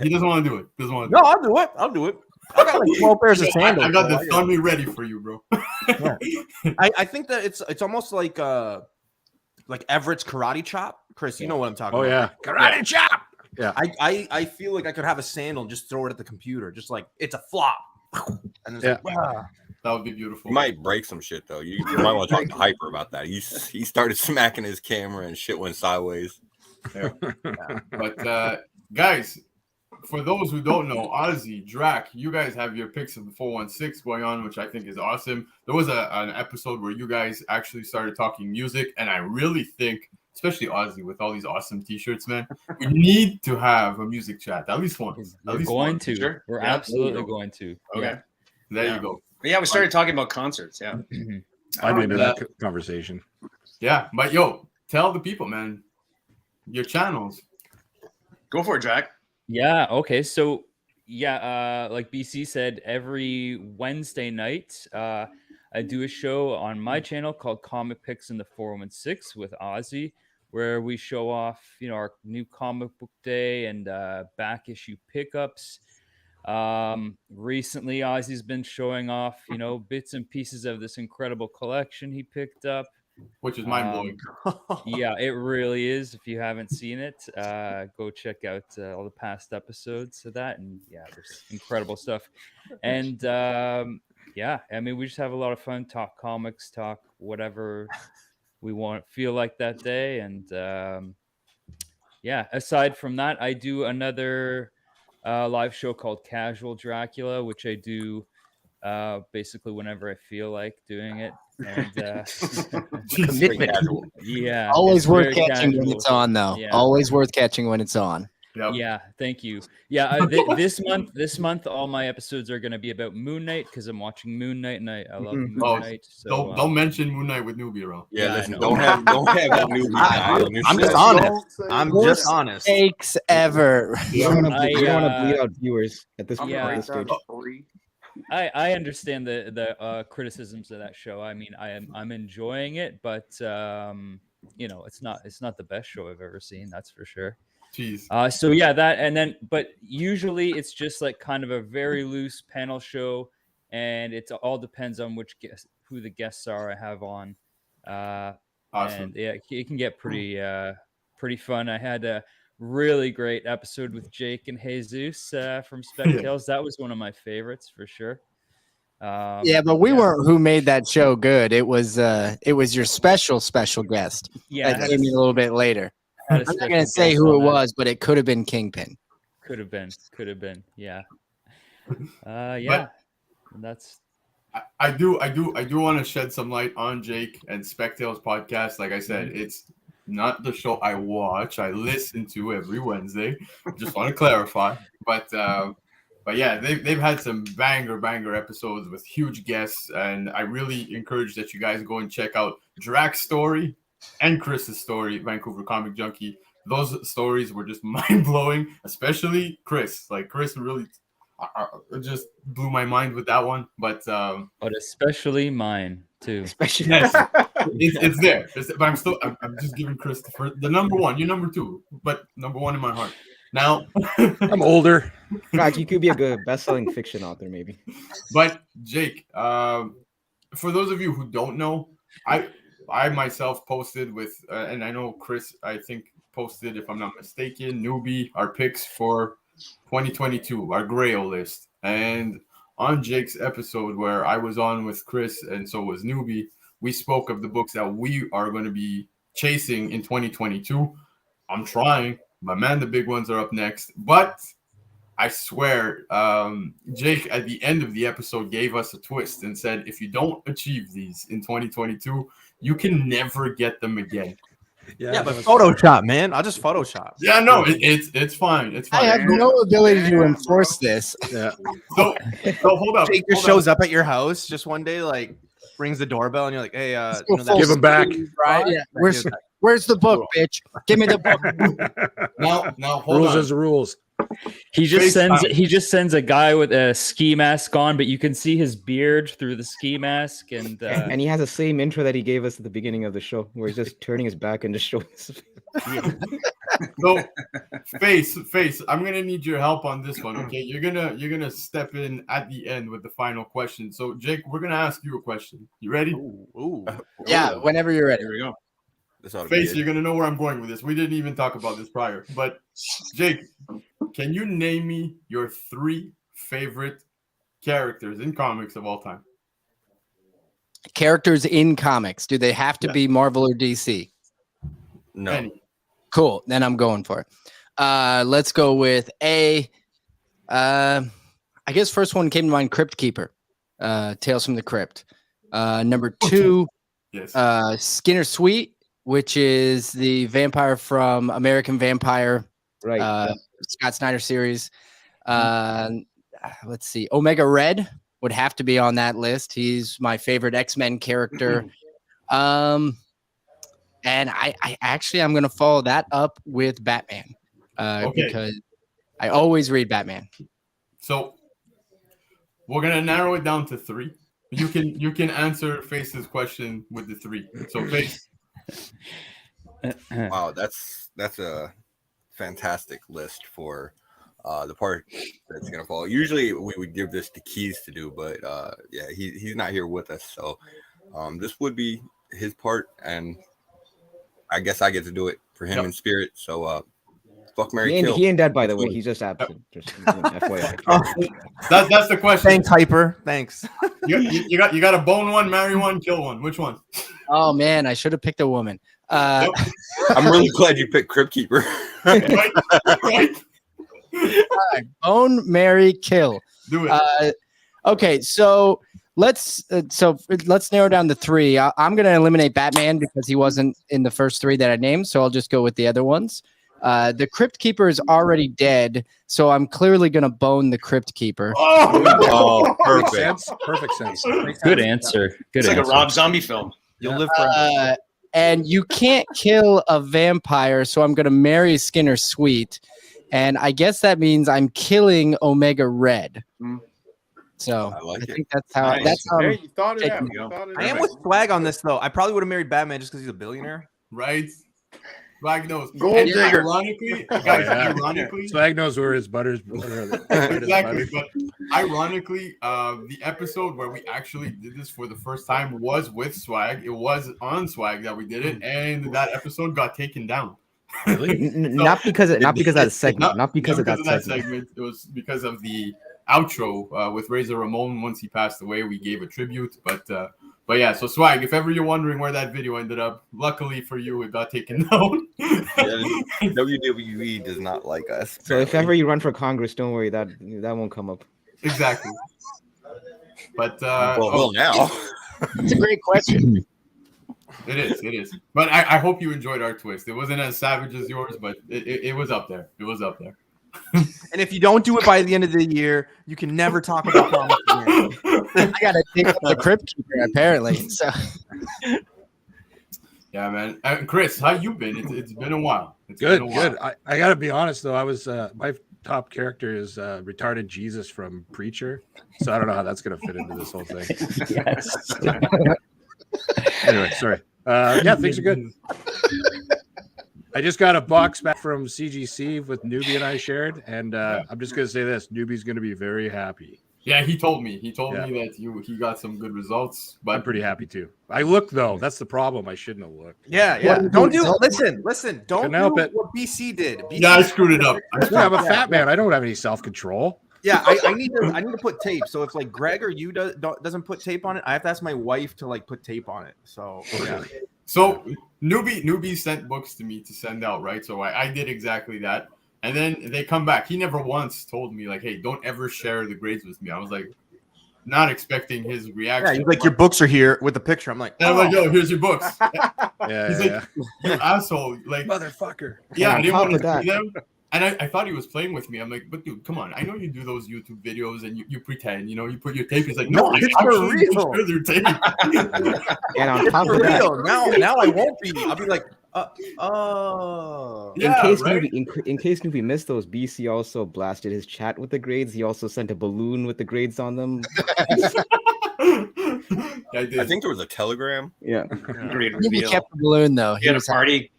He doesn't want to do it. No, I'll do it. I got like 12 pairs of sandals. I got the thummy ready for you, bro. Yeah. I think that it's almost like Everett's karate chop. Chris, you know what I'm talking about. Oh yeah, karate chop. Yeah. I feel like I could have a sandal and just throw it at the computer, just like it's a flop. And it's like, wow. That would be beautiful. You might break some shit though. You might want to talk to Hyper about that. He started smacking his camera and shit went sideways. Yeah. But guys, for those who don't know, Ozzy, Drac, you guys have your picks of the 416 going on, which I think is awesome. There was an episode where you guys actually started talking music, and I really think, especially Ozzy, with all these awesome T-shirts, man, we need to have a music chat, at least once. We're going to. Sure. We're absolutely going to. Okay, there you go. But yeah, we started talking about concerts. Yeah, I'm into that conversation. Yeah, but yo, tell the people, man, your channels. Go for it, Jack. Yeah. Okay. So yeah, like BC said, every Wednesday night, I do a show on my channel called Comic Picks in the 416 with Ozzy, where we show off, our new comic book day and back issue pickups. Recently, Ozzy's been showing off, bits and pieces of this incredible collection he picked up. Which is mind-blowing. Yeah, it really is. If you haven't seen it, go check out all the past episodes of that. And yeah, there's incredible stuff. And yeah, I mean, we just have a lot of fun, talk comics, talk whatever we feel like that day. And yeah, aside from that, I do another live show called Casual Dracula, which I do basically whenever I feel like doing it. And yeah, always worth catching when it's on, though. Yeah. Always worth catching when it's on. Yep. Yeah, thank you. Yeah, this month, all my episodes are going to be about Moon Knight because I'm watching Moon Knight and I love Moon Knight. So, don't mention Moon Knight with Newbie around. Yeah, listen, don't have that Newbie. I'm just honest. I'm just honest. Takes ever. You don't want to bleed out viewers at this stage. I understand the criticisms of that show. I mean, I'm enjoying it, but it's not the best show I've ever seen. That's for sure. Jeez. So yeah, that and then, but usually it's just like kind of a very loose panel show, and it all depends on who the guests are I have on. Awesome. And yeah, it can get pretty fun. I had a really great episode with Jake and Jesus from Spectales. That was one of my favorites for sure. Yeah, but we weren't who made that show good. It was your special guest. Yeah, that came in a little bit later. I'm not gonna say who it was, but it could have been Kingpin. Could have been. Yeah. Yeah. That's. I do want to shed some light on Jake and Spectales podcast. Like I said, it's not the show I watch. I listen to every Wednesday. Just want to clarify. But yeah, they've had some banger episodes with huge guests, and I really encourage that you guys go and check out Drac's story and Chris's story, Vancouver Comic Junkie. Those stories were just mind-blowing, especially Chris. Like, Chris really just blew my mind with that one. But especially mine too. Especially, yes, it's there. But I'm just giving Chris the number one. You're number two, but number one in my heart. Now, I'm older. God, you could be a good best-selling fiction author, maybe. But Jake, for those of you who don't know, I myself posted with, and I know Chris, I think posted, if I'm not mistaken, Newbie, our picks for 2022, our Grail list. And on Jake's episode where I was on with Chris and so was Newbie, we spoke of the books that we are going to be chasing in 2022. I'm trying, but man, the big ones are up next. But I swear, Jake at the end of the episode gave us a twist and said, if you don't achieve these in 2022, you can never get them again. Yeah, but Photoshop, man. I'll just Photoshop. Yeah, no, it's fine. It's fine. I have no ability to enforce this. Yeah. So hold up. Jake just shows up at your house just one day, like rings the doorbell, and you're like, "Hey, give him back." Right? Yeah. Where's the book, bitch? Give me the book. Now hold rules on. is rules. He just sends a guy with a ski mask on, but you can see his beard through the ski mask, and he has the same intro that he gave us at the beginning of the show, where he's just turning his back and just showing his. So, face, I'm gonna need your help on this one. Okay, you're gonna step in at the end with the final question. So, Jake, we're gonna ask you a question. You ready? Ooh. Yeah, whenever you're ready. Here we go. Face, you're gonna know where I'm going with this. We didn't even talk about this prior, but Jake, can you name me your 3 favorite characters in comics of all time? Characters in comics. Do they have to be Marvel or DC? No. Cool. Then I'm going for it. Let's go with A, I guess first one came to mind, Crypt Keeper, Tales from the Crypt. Number 2, Skinner Sweet, which is the vampire from American Vampire, right? Scott Snyder series. Let's see, Omega Red would have to be on that list. He's my favorite X-Men character. And I actually I'm gonna follow that up with Batman, because I always read Batman. So we're gonna narrow it down to 3. You can answer Face's question with the 3. So Face. Wow, that's a fantastic list for the part that's gonna follow. Usually we would give this to Keys to do, but yeah, he's not here with us, so this would be his part, and I guess I get to do it for him in spirit. So fuck, Mary, kill. He ain't dead, by the way. He's just absent. Just FYI. That's the question. Thanks, Hyper. Thanks. You got to bone one, marry one, kill one. Which one? Oh man, I should have picked a woman. I'm really glad you picked Crypt Keeper. Right. All right, bone, marry, kill. Do it. Okay, so let's narrow down to 3. I'm gonna eliminate Batman because he wasn't in the first 3 that I named, so I'll just go with the other ones. The Crypt Keeper is already dead, so I'm clearly gonna bone the Crypt Keeper. Oh, perfect. Perfect sense. Good answer. Good It's like answer. a Rob Zombie film. You'll live forever. And you can't kill a vampire, so I'm gonna marry Skinner Sweet, and I guess that means I'm killing Omega Red. So I think that's how. Nice. That's how. Hey, you thought it out. I am with Swag on this though. I probably would have married Batman just because he's a billionaire. Right. Swag knows. Gold And digger. Ironically, guys, ironically, Swag knows where his butter's exactly. But ironically, the episode where we actually did this for the first time was with Swag. It was on Swag that we did it, and that episode got taken down. Really? Not because of that segment. Not because of that segment. segment. It was because of the outro with Razor Ramon. Once he passed away, we gave a tribute. But yeah, so Swag, if ever you're wondering where that video ended up, luckily for you, it got taken down. WWE does not like us. So if ever you run for Congress, don't worry, that won't come up. Exactly. But well, now It's a great question. It is. But I hope you enjoyed our twist. It wasn't as savage as yours, but it was up there. It was up there. And if you don't do it by the end of the year, you can never talk about comics again. I gotta dig up the Crypt Keeper apparently. So yeah, man. Chris, how you been? It's been a while. Good. I gotta be honest though. I was my top character is retarded Jesus from Preacher, so I don't know how that's gonna fit into this whole thing. Yes. Anyway, sorry. Yeah, things are good. I just got a box back from CGC with Newbie and I shared, and I'm just gonna say this: Newbie's gonna be very happy. Yeah, he told me. He told me that he got some good results. But I'm pretty happy too. I look though. That's the problem. I shouldn't have looked. Yeah. Don't do it. Listen. Don't Couldn't do help it. what BC did. BC yeah, I screwed it up. I'm a fat man. I don't have any self-control. Yeah, I need to put tape. So if like Greg or you doesn't put tape on it, I have to ask my wife to like put tape on it. So yeah. So newbie sent books to me to send out, right? So I did exactly that. And then they come back. He never once told me like, hey, don't ever share the grades with me. I was like, not expecting his reaction. Yeah, he's like, your books are here with the picture. I'm like, and I'm like, yo, here's your books. He's like, you asshole, like motherfucker. Yeah, I didn't want to see them. And I thought he was playing with me. I'm like, but dude, come on. I know you do those YouTube videos and you pretend, you put your tape. He's like, no, it's for real. Your tape. And on top of that, now I won't be. I'll be like, oh. In case Newbie missed those, BC also blasted his chat with the grades. He also sent a balloon with the grades on them. I think there was a telegram. Yeah. He kept the balloon though. He had a party.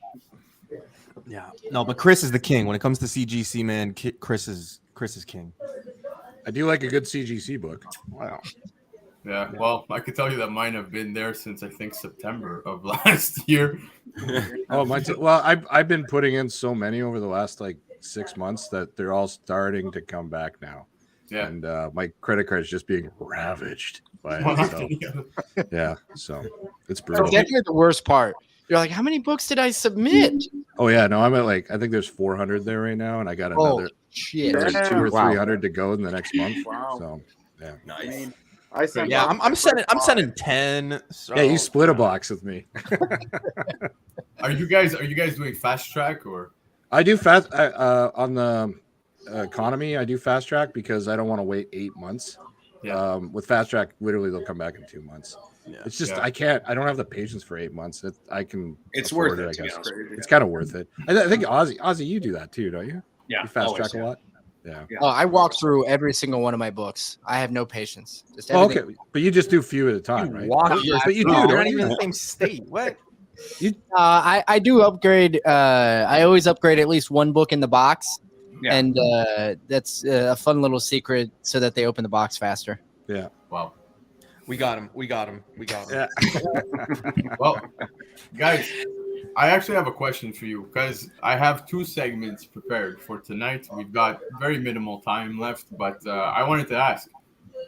Yeah. No, but Chris is the king. When it comes to CGC, man, Chris is king. I do like a good CGC book. Wow. Yeah, well, I could tell you that mine have been there since I think September of last year. Oh, well, I've been putting in so many over the last like 6 months that they're all starting to come back now. Yeah, and my credit card is just being ravaged by it. So, yeah, so it's brutal. That's definitely the worst part. You're like, how many books did I submit? Oh yeah, no, I'm at like I think there's 400 there right now, and I got another. shit. Or 200 or Wow. 300 to go in the next month. Wow. So yeah, I mean, I sent Yeah, off I'm my sending. first I'm box. sending 10. So. yeah, you split a box with me. Are you guys doing fast track or? I do fast on the economy. I do fast track because I don't want to wait 8 months. Yeah. With fast track, literally they'll come back in 2 months. Yeah. It's just Yeah. I can't. I don't have the patience for 8 months. I can. It's afford worth it, I to be guess honest with you. it's kind of worth it. I think Ozzy, you do that too, don't you? Yeah, You fast always, track a lot. Yeah. Oh, I walk through every single one of my books. I have no patience. Just Oh, everything. okay, but you just do few at a time, You right? walk But you do. You're don't not you? even in the same state. What? I do upgrade. I always upgrade at least one book in the box, Yeah. and that's a fun little secret so that they open the box faster. Yeah. Wow. We got him. We got him. We got him. Yeah. Well, guys, I actually have a question for you because I have 2 segments prepared for tonight. We've got very minimal time left, but I wanted to ask,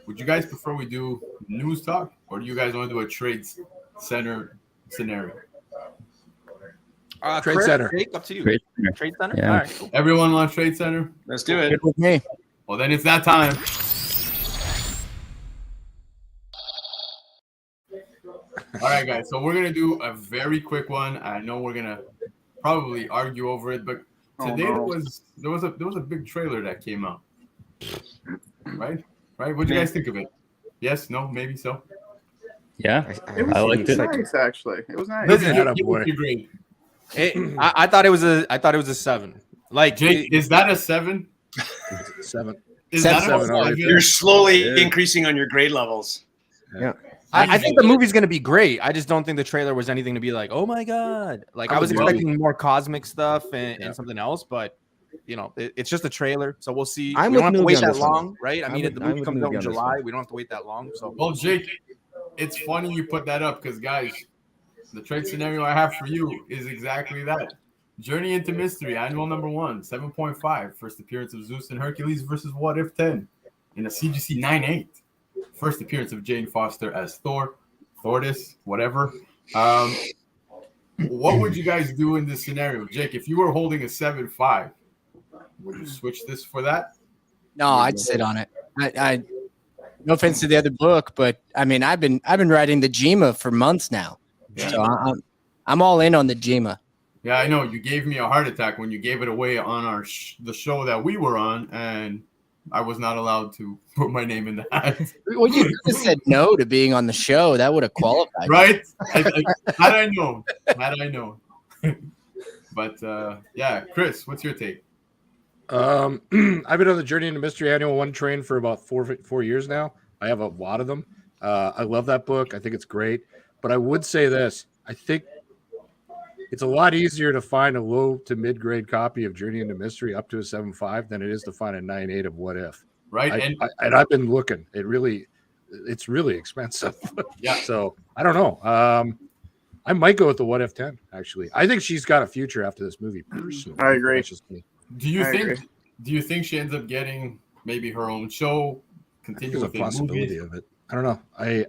would you guys prefer we do news talk or do you guys want to do a trade center scenario? Trade Chris, center. Jake, up to you. Trade center. Center? Yeah. All right. Cool. Everyone wants trade center? Let's do it. Good with me. Well, then it's that time. All right, guys. So we're gonna do a very quick one. I know we're gonna probably argue over it, but today there was a big trailer that came out. Right? What do you guys think of it? Yes? No? Maybe so. Yeah, It was I liked it. nice, actually. It was nice. Listen, Atta Give boy. us your grade. I thought it was a 7. Like Jake, is that a 7? 7. Is Seven, that a seven, all right. 7? You're slowly increasing on your grade levels. Yeah. I think the movie's gonna be great. I just don't think the trailer was anything to be like, oh my god. Like I was expecting more cosmic stuff and something else, but you know, it's just a trailer, so we'll see. I'm We don't with have to wait Nubi on that this one. long, right? I mean, if the I'm movie with comes out Nubi in on this July, one. we don't have to wait that long. So Well, Jake, it's funny you put that up because, guys, the trade scenario I have for you is exactly that. Journey into Mystery, annual number 1, 7.5. First appearance of Zeus and Hercules versus What If 10. In a CGC 9.8. First appearance of Jane Foster as Thor, Thordis, whatever. What would you guys do in this scenario? Jake, if you were holding a 7.5, would you switch this for that? No, I'd sit on it. I no offense to the other book, but I mean, I've been writing the Jima for months now, so I'm all in on the Jima. Yeah, I know. You gave me a heart attack when you gave it away on the show that we were on, and I was not allowed to put my name in the hat. Well, you could have said no to being on the show. That would have qualified. Right? Had I known. But yeah, Chris, what's your take? I've been on the Journey into Mystery Annual 1 train for about 4 years now. I have a lot of them. I love that book. I think it's great. But I would say this. I think it's a lot easier to find a low to mid-grade copy of Journey into Mystery up to a 7.5 than it is to find a 9.8 of What If. Right. And I've been looking. It's really expensive. Yeah. So I don't know. I might go with the What If 10, actually. I think she's got a future after this movie, personally. I agree. That's just me. Do you think she ends up getting maybe her own show? Continue There's a with possibility of it. I don't know.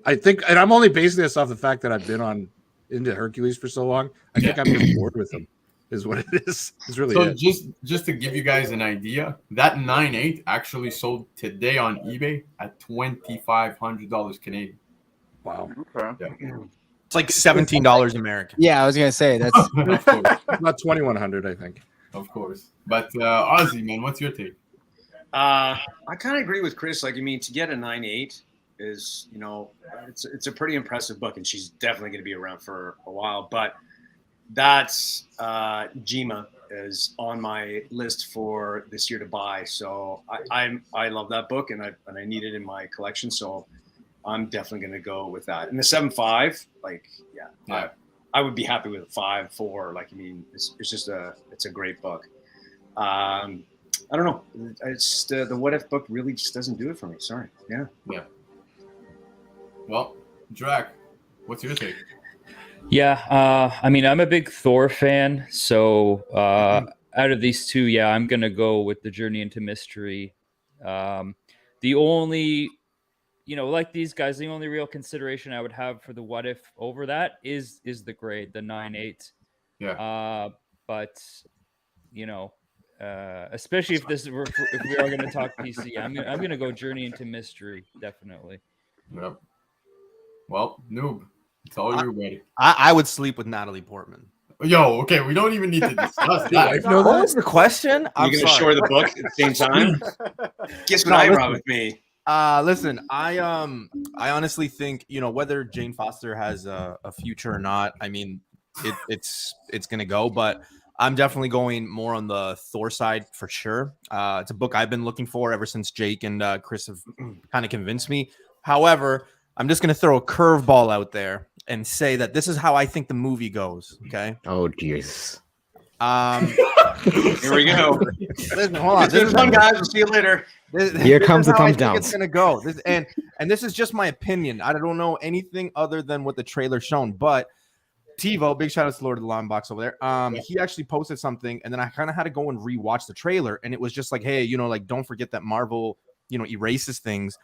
I think, and I'm only basing this off the fact that I've been into Hercules for so long. I think I'm just bored with him. Is what it is. It's really so it. just to give you guys an idea, that 9.8 actually sold today on eBay at $2,500 Canadian. Wow. Okay. Yeah. it's like $17 American. Yeah, I was gonna say that's About 2,100, I think. Of course. But Ozzy, man, what's your take? I kind of agree with Chris. Like, I mean, to get a 9.8 is, you know, it's a pretty impressive book, and she's definitely going to be around for a while. But that's Jima is on my list for this year to buy. So I love that book, and I need it in my collection. So I'm definitely going to go with that. And the 7.5, like, yeah. I would be happy with a 5.4. Like, I mean, it's a great book. I don't know. It's the What If book really just doesn't do it for me. Sorry. Yeah. Yeah. Well, Drac, what's your take? Yeah. I mean, I'm a big Thor fan. So out of these two, yeah, I'm going to go with the Journey into Mystery. The only, like these guys, the only real consideration I would have for the What If over that is the grade, the 9.8. Yeah. But, Especially if if we are going to talk PC. I'm gonna go Journey into Mystery, definitely. Yep. Well, Noob, it's all you, buddy. I would sleep with Natalie Portman. Yo, okay, we don't even need to discuss that. What was the question? You're gonna shore the book at the same time. Guess what I brought with me? Listen, I honestly think, you know, whether Jane Foster has a future or not, I mean, it's gonna go, but I'm definitely going more on the Thor side for sure. It's a book I've been looking for ever since Jake and Chris have kind of convinced me. However, I'm just gonna throw a curveball out there and say that this is how I think the movie goes. Okay. Oh, jeez. Here we go. Listen, hold on. It's been fun, guys. We'll see you later. Here comes the thumbs down. It's gonna go. And this is just my opinion. I don't know anything other than what the trailer's shown. But TiVo, big shout out to Lord of the Long Box over there. He actually posted something, and then I kind of had to go and rewatch the trailer, and it was just like, hey, you know, like, don't forget that Marvel, you know, erases things.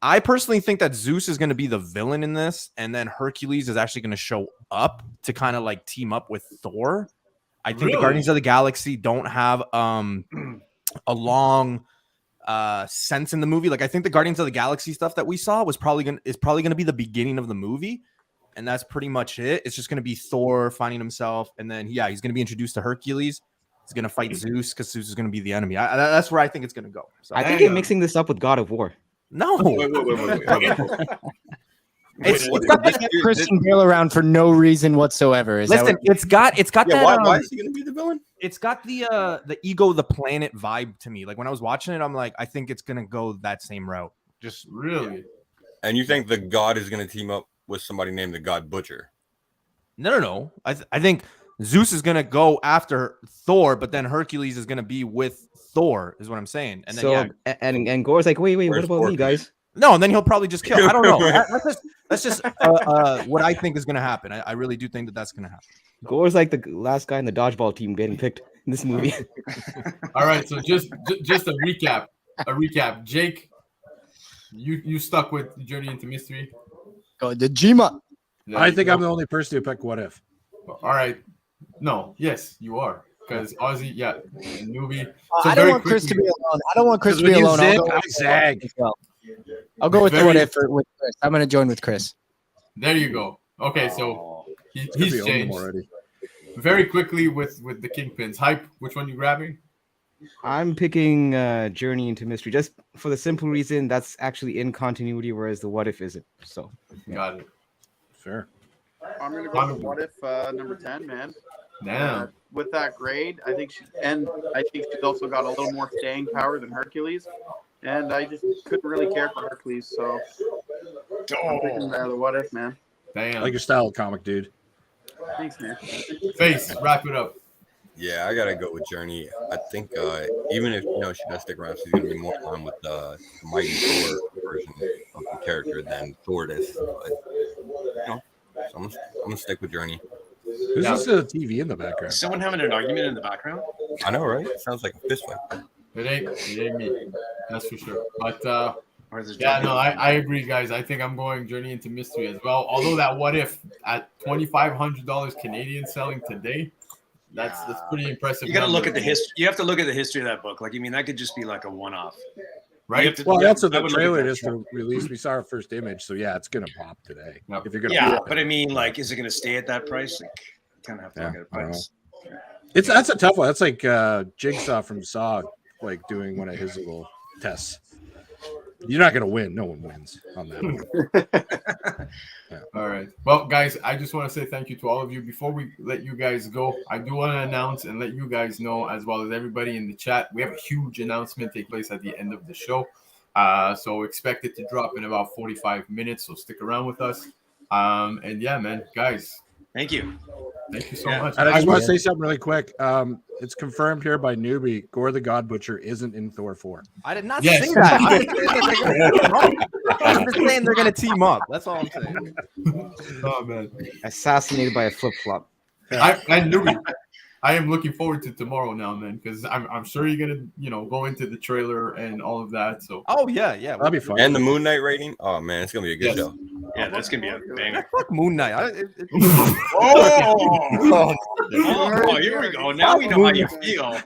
I personally think that Zeus is going to be the villain in this, and then Hercules is actually going to show up to kind of like team up with Thor. I think the Guardians of the Galaxy don't have a long sense in the movie. Like, I think the Guardians of the Galaxy stuff that we saw is probably gonna be the beginning of the movie, and that's pretty much it. It's just gonna be Thor finding himself, and then he's gonna be introduced to Hercules. He's gonna fight Zeus because Zeus is gonna be the enemy. That's where I think it's gonna go. So, I think you're mixing this up with God of War. No. Wait. It's got like Christian Bale around for no reason whatsoever. Listen, it's got that. Why is he gonna be the villain? It's got the ego, the planet vibe to me. Like when I was watching it, I'm like, I think it's gonna go that same route. Just really. And you think the god is gonna team up with somebody named the God Butcher? No. I think Zeus is gonna go after Thor, but then Hercules is gonna be with Thor, is what I'm saying. And then and Gore's like, wait, what about me, guys? No, and then he'll probably just kill. I don't know. That's just what I think is going to happen. I really do think that that's going to happen. Gore's like the last guy in the dodgeball team getting picked in this movie. All right, so just a recap. Jake, you stuck with Journey into Mystery. Go the Jima. I think I'm the only person who picked What If. All right. No, yes, you are. Because Ozzy, newbie. So I don't want Chris to be alone. I don't want Chris to be alone. I'll go with What If with Chris. I'm going to join with Chris. There you go. Okay, so he's changed already. Very quickly with the Kingpins. Hype, which one you grabbing? I'm picking Journey into Mystery just for the simple reason that's actually in continuity, whereas the What If isn't. So got it. Fair. I'm gonna go with What If number 10, man. Yeah. With that grade, I think she's also got a little more staying power than Hercules, and I just couldn't really care for Hercules, so I'm picking the What If, man. Damn. I like your style, Comic.Dood. Thanks, man. Face, wrap it up. Yeah, I gotta go with Journey. I think even if she does stick around, she's gonna be more on with the Mighty Thor version of the character than Thor is. But so I'm gonna stick with Journey. Who's this TV in the background? Is someone having an argument in the background? I know, right? It sounds like a fist fight. It ain't me. That's for sure. But I agree, guys. I think I'm going Journey into Mystery as well. Although that What If at $2,500 Canadian selling today, that's pretty impressive. You got to look at the history. You have to look at the history of that book. Like, I mean, that could just be like a one-off, right? That's what the trailer is to release. We saw our first image, so yeah, it's gonna pop today. Yep. If you're gonna, but I mean, like, is it gonna stay at that price? Like, you kind of have to look at the price. That's a tough one. That's like Jigsaw from Saw, like doing one of his little tests. You're not going to win. No one wins on that one. All right. Well, guys, I just want to say thank you to all of you. Before we let you guys go, I do want to announce and let you guys know, as well as everybody in the chat, we have a huge announcement take place at the end of the show. So expect it to drop in about 45 minutes. So stick around with us. And yeah, man, guys. Thank you. Thank you so much. And I just want to say something really quick. It's confirmed here by Newbie. Gore the God Butcher isn't in Thor 4. I did not say that. I'm just saying they're going to team up. That's all I'm saying. Oh, man. Assassinated by a flip-flop. Newbie. I am looking forward to tomorrow now, man, because I'm sure you're gonna, go into the trailer and all of that. So. Oh yeah, that'll be fun. And the Moon Knight rating. Oh man, it's gonna be a good show. Yeah, that's gonna be a banger. Fuck Moon Knight. Oh, here we go. Now we know how you feel.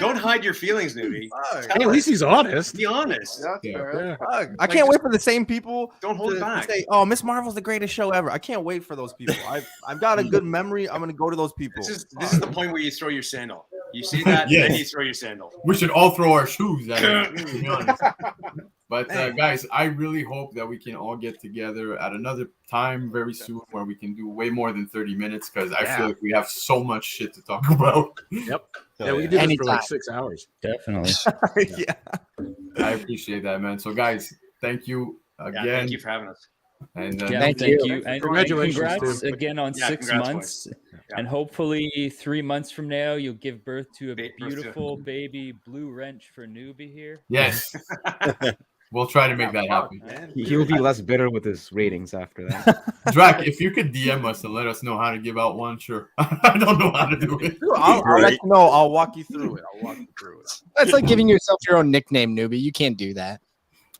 Don't hide your feelings, newbie. Hey, at least he's honest. Be honest. I can't wait for the same people. Don't hold to back. Say, "Oh, Miss Marvel's the greatest show ever." I can't wait for those people. I've got a good memory. I'm gonna go to those people. This is the point where you throw your sandal. You see that? Yes. Then you throw your sandal. We should all throw our shoes at it, to be honest. But guys, I really hope that we can all get together at another time very soon where we can do way more than 30 minutes because I feel like we have so much shit to talk about. Yep. Yeah, we did this for like 6 hours. Definitely. Yeah. I appreciate that, man. So guys, thank you again. Yeah, thank you for having us. And thank you. And congratulations congrats too. again on 6 months. And hopefully 3 months from now you'll give birth to a beautiful baby blue wrench for newbie here. Yes. We'll try to make that happen. He'll be less bitter with his ratings after that. Drac, if you could DM us and let us know how to give out one, sure. I don't know how to do it. I'll let you know. I'll walk you through it. That's like giving yourself your own nickname, newbie. You can't do that.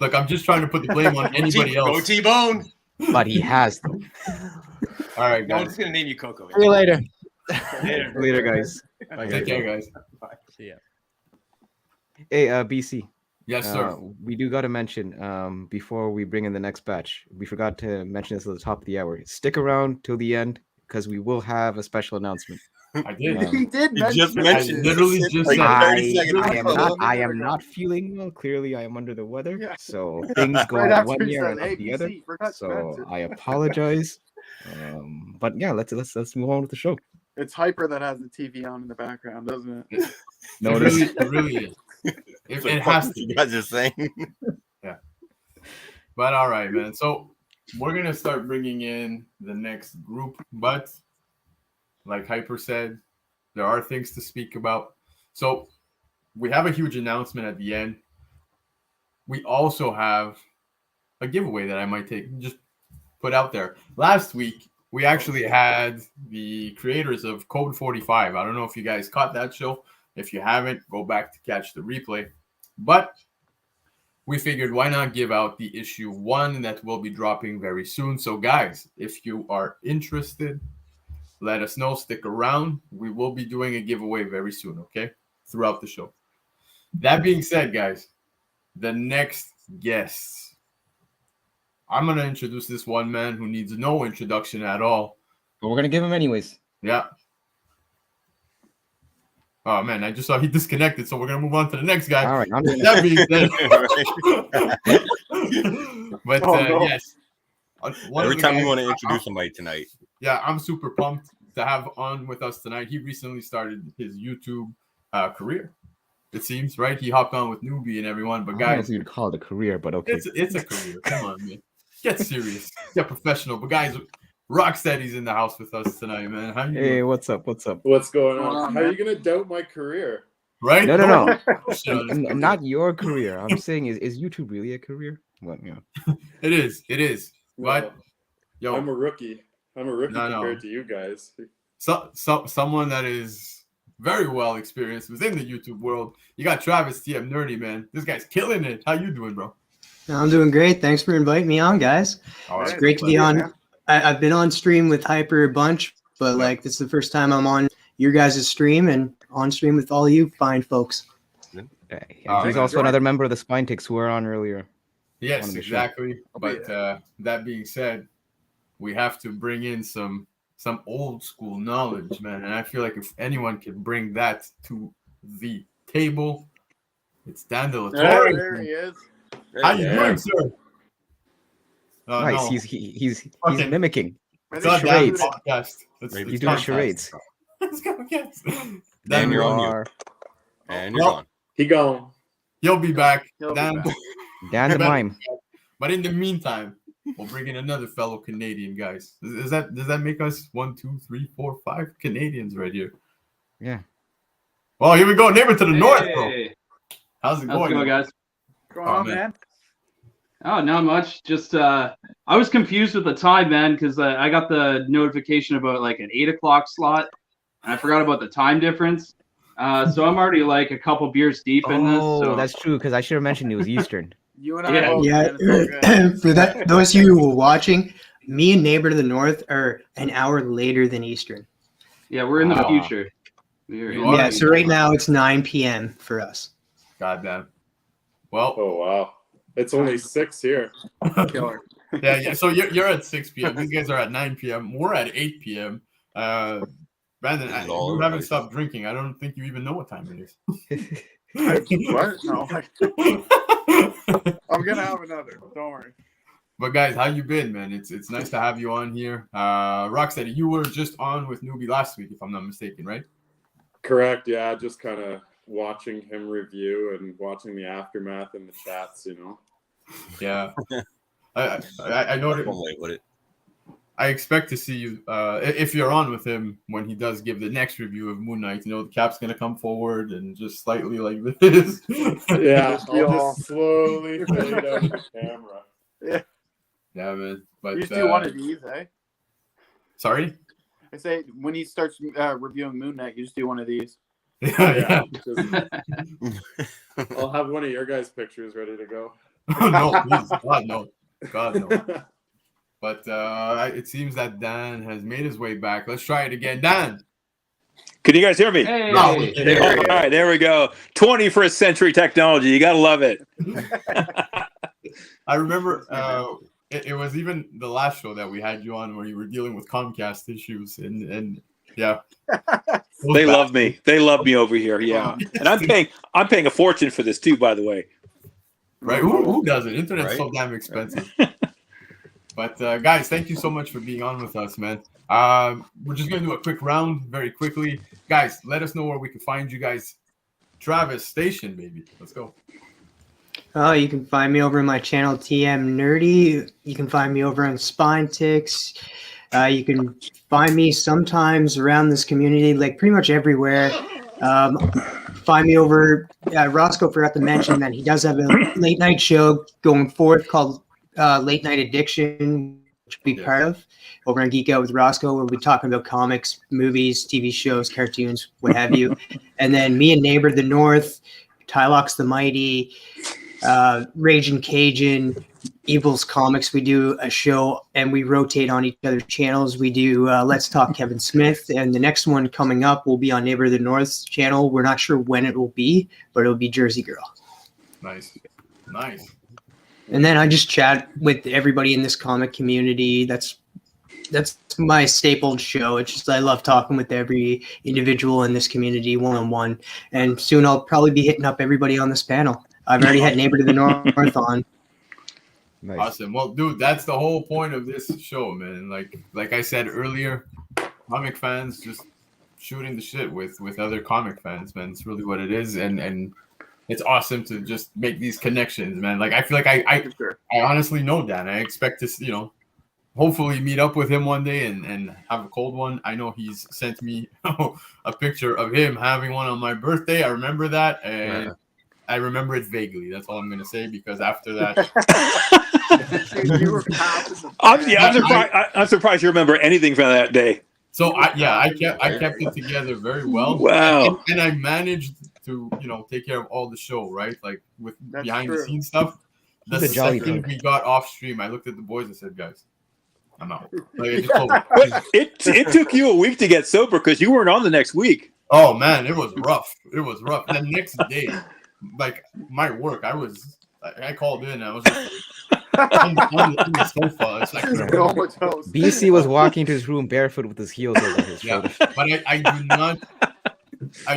Look, I'm just trying to put the blame on anybody else. Go T-Bone. But he has though. All right, No guys. one's gonna name you Coco. See you later. Later, guys. Take care, guys. See ya. Hey, BC. Yes, sir. We do got to mention before we bring in the next batch. We forgot to mention this at the top of the hour. Stick around till the end because we will have a special announcement. I did. He did You just mentioned I literally it just like said 30 seconds ago. I am not feeling well. Clearly, I am under the weather. Yeah. So things go Right on after one he year said and out the ABC, other. forgot to So mention. I apologize. But yeah, let's move on with the show. It's Hyper that has the TV on in the background, doesn't it? No, it really is. It has to. You guys are saying. Yeah. But all right, man. So we're gonna start bringing in the next group, but like Hyper said, there are things to speak about. So we have a huge announcement at the end. We also have a giveaway that I might just put out there. Last week, we actually had the creators of Code 45. I don't know if you guys caught that show. If you haven't, go back to catch the replay. But we figured why not give out the issue 1 that will be dropping very soon. So guys, if you are interested, let us know. Stick around. We will be doing a giveaway very soon, okay? Throughout the show. That being said, guys, the next guest. I'm going to introduce this one man who needs no introduction at all. But we're going to give him anyways. Yeah. Oh, man, I just saw he disconnected, so we're going to move on to the next guy. All right. That being said. But, yes. Every time we want to introduce somebody tonight. Yeah, I'm super pumped to have on with us tonight. He recently started his YouTube career, it seems, right? He hopped on with Newbie and everyone, but I don't know guys, if you'd call it a career, but okay. it's a career. Come on, man. Get serious. Get professional. But guys, Rocksteady's in the house with us tonight, man. How you Hey, doing? what's up? What's up? What's going on? How are you gonna doubt my career? Right? No. Not your career. I'm saying, is YouTube really a career? Well, yeah. It is. But yo, I'm a rookie. No. Compared to you guys. Someone that is very well experienced within the YouTube world. You got Travis TM Nerdy, man. This guy's killing it. How you doing, bro? I'm doing great. Thanks for inviting me on, guys. All It's right. great to be on. I've been on stream with Hyper a bunch, but like this is the first time I'm on your guys' stream and on stream with all you fine folks. He's also another member of the Spine Ticks who were on earlier. Yes, on the show. exactly. But that being said, we have to bring in some old school knowledge, man. And I feel like if anyone can bring that to the table, it's Dan De La Torre. There he is. How you doing, sir? Oh, Nice. no. He's Okay. mimicking. It's not that Charades. podcast. He's doing charades. Let's go, yes. Dan, you're on are- mute. And you're gone. He gone. He'll be back. He'll be Dan, back. Dan the mime. But in the meantime, we'll bring in another fellow Canadian, guys. Does that make us 1, 2, 3, 4, 5 Canadians right here? Yeah. Well, here we go. Neighbor to the north, bro. How's it How's going, it going, guys? Going on, man? Oh, not much. Just I was confused with the time, man, because I got the notification about like an 8 o'clock slot, and I forgot about the time difference. So I'm already like a couple beers deep in this. Oh, So that's true, because I should have mentioned it was Eastern. You and I both, Yeah. man. It's all good. For that, those of you who were watching, me and Neighbor to the North are an hour later than Eastern. yeah, we're in the future. Yeah, so right now it's 9 p.m. for us. Goddamn. Well. Oh wow. It's only 6 here. Yeah. So you're at 6 p.m. These guys are at 9 p.m. We're at 8 p.m. Brandon, you haven't stopped drinking. I don't think you even know what time it is. What? No. I'm gonna have another. Don't worry. But guys, how you been, man? It's nice to have you on here. Rocksteady, you were just on with Newbie last week, if I'm not mistaken, right? Correct. Yeah, just kind of watching him review and watching the aftermath in the chats. Yeah. I know that. I expect to see you if you're on with him when he does give the next review of Moon Knight. The Cap's gonna come forward and just slightly like this. Yeah, I'll just slowly fade out of the camera. Yeah, man. But You just do one of these, eh? Sorry? I say when he starts reviewing Moon Knight, you just do one of these. Yeah. I'll have one of your guys' pictures ready to go. No, please. God no. God no. But it seems that Dan has made his way back. Let's try it again. Dan! Can you guys hear me? Hey. No. All right, there we go. 21st century technology. You got to love it. I remember it was even the last show that we had you on where you were dealing with Comcast issues. And yeah. They love me. They love me over here. Yeah. And I'm paying a fortune for this too, by the way. Right. Who doesn't? Internet's so damn expensive. But guys, thank you so much for being on with us, man. We're just gonna do a quick round very quickly. Guys, let us know where we can find you guys. Travis Station, baby. Let's go. Oh, you can find me over on my channel TM Nerdy. You can find me over on SpineTix. You can find me sometimes around this community, like pretty much everywhere. Find me over. Roscoe forgot to mention that he does have a late night show going forth called Late Night Addiction, which we'll be part of over on Geek Out with Roscoe, where we'll be talking about comics, movies, TV shows, cartoons, what have you. And then me and Neighbor the North, Tylox the Mighty, Raging Cajun, Evil's Comics. We do a show and we rotate on each other's channels. We do Let's Talk Kevin Smith, and the next one coming up will be on Neighbor the North's channel. We're not sure when it will be, but it'll be Jersey Girl. Nice. And then I just chat with everybody in this comic community. That's my stapled show. It's just I love talking with every individual in this community one-on-one. And soon I'll probably be hitting up everybody on this panel. I've already had Neighbor to the North on. Nice. Awesome. Well, dude, that's the whole point of this show, man. Like I said earlier, comic fans just shooting the shit with other comic fans, man. It's really what it is, and it's awesome to just make these connections, man. Like I feel like I honestly know Dan. I expect to, hopefully meet up with him one day and have a cold one. I know he's sent me a picture of him having one on my birthday. I remember that, and I remember it vaguely. That's all I'm gonna say, because after that, I'm surprised you remember anything from that day. So I kept it together very well. Wow. And I managed to take care of all the show, right? Like with behind the scenes stuff. The second we got off stream, I looked at the boys and said, "Guys, I'm out." Like, it took you a week to get sober because you weren't on the next week. Oh man, it was rough. It was rough. The next day, like my work, I called in. I was just on the sofa. It's like, BC was walking to his room barefoot with his heels over his shoulders. But I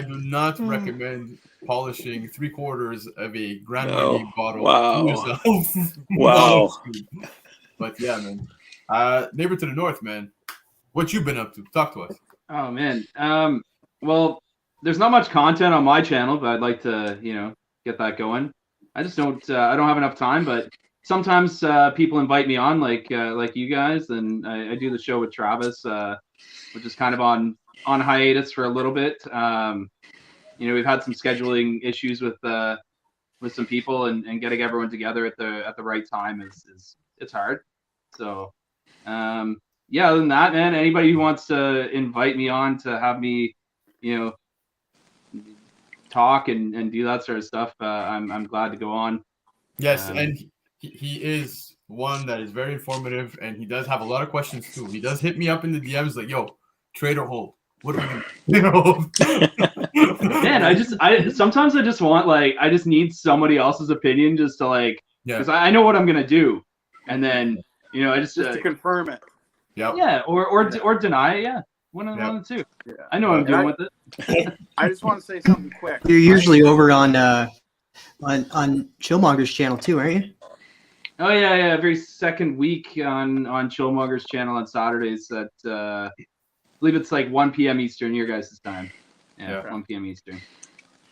do not recommend polishing 3/4 of a Grand Marnier bottle to yourself. Wow. But yeah, man. Neighbor to the North, man. What you been up to? Talk to us. Oh man. Well, there's not much content on my channel, but I'd like to, get that going. I just don't. I don't have enough time, but sometimes people invite me on, like you guys, and I do the show with Travis, which is kind of on hiatus for a little bit. We've had some scheduling issues with some people, and getting everyone together at the right time is it's hard. So other than that, man, anybody who wants to invite me on to have me, talk and do that sort of stuff, I'm glad to go on. Yes, and he is one that is very informative, and he does have a lot of questions too. He does hit me up in the DMs like, "Yo, trade or hold." What are we gonna do? You know? Man, sometimes I just want I just need somebody else's opinion just to because I know what I'm gonna do, and then I just to confirm it. Yeah, or deny it. Yeah, one of the two. Yeah. I know what I'm doing with it. I just want to say something quick. You're usually over on Chillmonger's channel too, aren't you? Oh yeah. Every second week on Chillmonger's channel on Saturdays at I believe it's 1 p.m. Eastern, your guys' time. Yeah, 1 p.m. Eastern.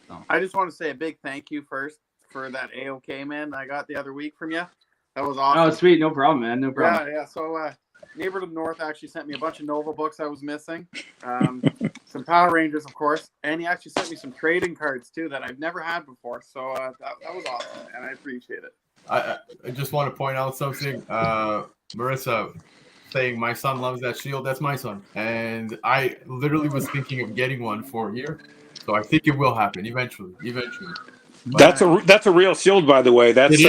So. I just want to say a big thank you first for that AOK, man, I got the other week from you. That was awesome. Oh, sweet. No problem, man. No problem. Yeah. So, Neighbor to the North actually sent me a bunch of Nova books I was missing. Some Power Rangers, of course. And he actually sent me some trading cards, too, that I've never had before. So, that was awesome, and I appreciate it. I just want to point out something. Marissa saying my son loves that shield. That's my son. And I literally was thinking of getting one for a year. So I think it will happen eventually. But that's a real shield, by the way. That's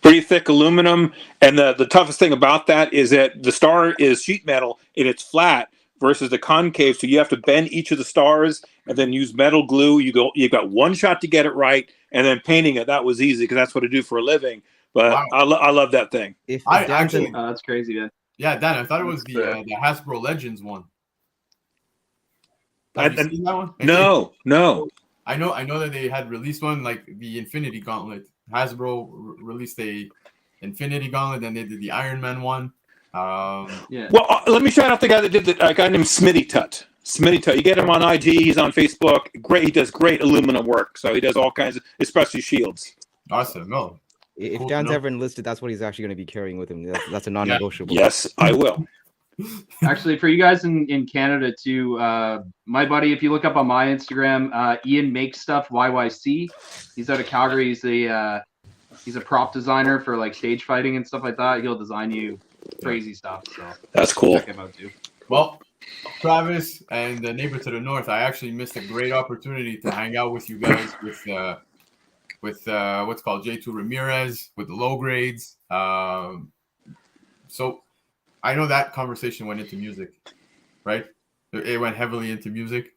pretty thick aluminum, and the toughest thing about that is that the star is sheet metal and it's flat versus the concave. So you have to bend each of the stars and then use metal glue. You've got one shot to get it right, and then painting it, that was easy because that's what I do for a living. But wow. I love that thing. That's crazy, man. Yeah, Dan, I thought it was the Hasbro Legends one. Have you seen that one? No. I know that they had released one like the Infinity Gauntlet. Hasbro released a Infinity Gauntlet, and they did the Iron Man one. Yeah. Well, let me shout out the guy that did a guy named Smitty Tut. You get him on IG. He's on Facebook. Great. He does great aluminum work. So he does all kinds of, especially shields. Awesome. No. If Dan's ever enlisted, that's what he's actually going to be carrying with him. That's a non-negotiable. Yes, I will. Actually, for you guys in Canada too, my buddy, if you look up on my Instagram, Ian Makes Stuff YYC. He's out of Calgary. He's a prop designer for stage fighting and stuff like that. He'll design you crazy stuff. So that's cool. Check him out too. Well, Travis and the Neighbor to the North, I actually missed a great opportunity to hang out with you guys with what's called J2 Ramirez with the low grades. So I know that conversation went into music, right? It went heavily into music.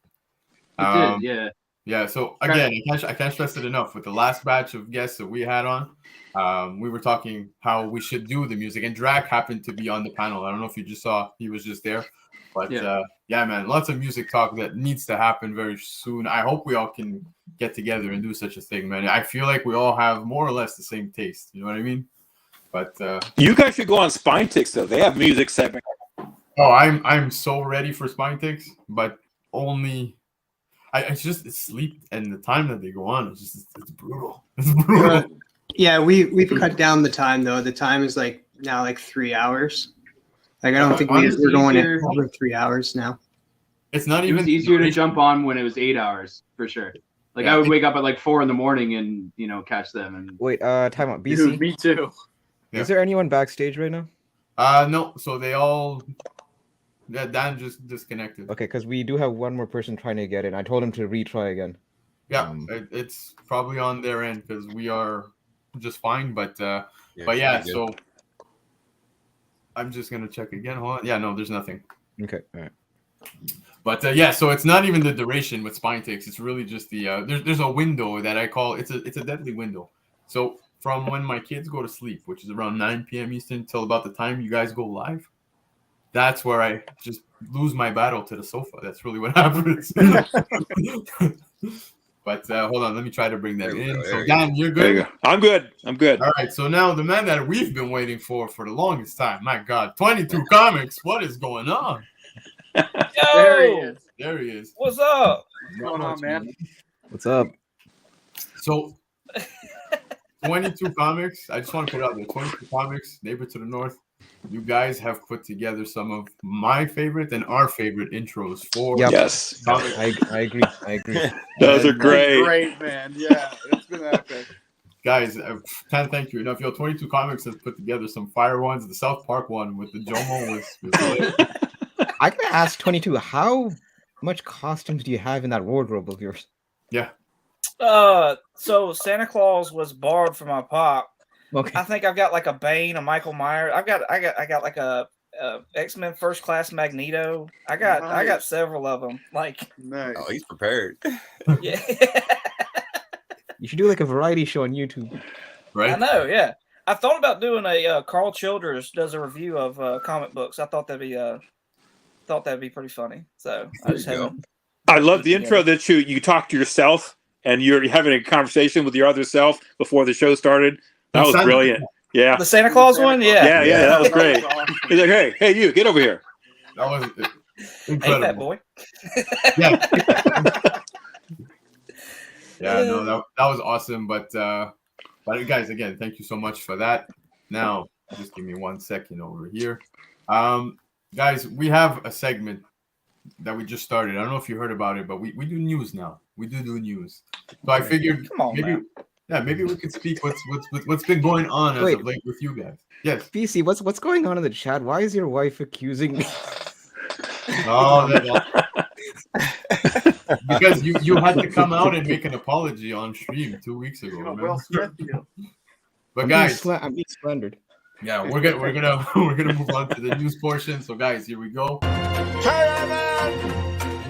It did, yeah. Yeah. So again, I can't stress it enough. With the last batch of guests that we had on, we were talking how we should do the music, and Drac happened to be on the panel. I don't know if you just saw; he was just there. But yeah, man, lots of music talk that needs to happen very soon. I hope we all can get together and do such a thing, man. I feel like we all have more or less the same taste. You know what I mean? But you guys should go on Spine Ticks though. They have music segment. Oh, I'm so ready for Spine Ticks, but only it's sleep and the time that they go on. It's brutal. It's brutal. Yeah, we've cut down the time though. The time is now 3 hours. I don't think we're going over 3 hours now. It's not even. It was easier to jump on when it was 8 hours for sure. I would wake up at 4 in the morning and catch them. And wait, time out. BC. Dude, me too. Yeah. Is there anyone backstage right now? No. So they all. Yeah, Dan just disconnected. Okay, because we do have one more person trying to get in. I told him to retry again. Yeah, it's probably on their end because we are just fine. But yeah, so I'm just gonna check again. Hold on. Yeah, no, there's nothing. Okay, all right. But yeah, so it's not even the duration with Spine Ticks. It's really just the there's a window that I call it's a deadly window. So from when my kids go to sleep, which is around 9 p.m. Eastern, till about the time you guys go live, that's where I just lose my battle to the sofa. That's really what happens. But hold on, let me try to bring that in. So Dan, you're good? You I'm good. All right, so now the man that we've been waiting for the longest time, my God, 22 Comics, what is going on? Yo! There he is. What's up? What's going on, man? What's up? So 22 Comics, I just want to put it out there, 22 Comics, Neighbor to the North. You guys have put together some of my favorite and our favorite intros for Yes. Comics. I agree. Those are great. Great, man. Yeah, it's been epic. Guys, I can't thank you enough. 22 Comics has put together some fire ones. The South Park one with the Jomo was I gotta ask 22, how much costumes do you have in that wardrobe of yours? Yeah. So Santa Claus was borrowed from my pop. Okay. I think I've got a Bane, a Michael Myers. I got X-Men First Class Magneto. I got several of them. Like, nice. Oh, he's prepared. Yeah. You should do like a variety show on YouTube. Right? I know, yeah. I thought about doing a Carl Childers does a review of comic books. I thought that'd be pretty funny. So I just haven't. I love the intro that you talk to yourself and you're having a conversation with your other self before the show started. That was brilliant. Yeah. The Santa Claus one? Yeah. Yeah, that was great. He's like, hey, you, get over here. That was incredible. Hey, fat boy. Yeah, no, that was awesome. But guys, again, thank you so much for that. Now, just give me 1 second over here. Guys, we have a segment that we just started. I don't know if you heard about it, but we do news now. We do news. So I figured maybe we could speak what's been going on as of late with you guys. Yes. BC, what's going on in the chat? Why is your wife accusing me? Oh, because you had to come out and make an apology on stream 2 weeks ago. Will Smith, But guys, I'm being slandered. Yeah, we're gonna move on to the news portion. So guys, here we go.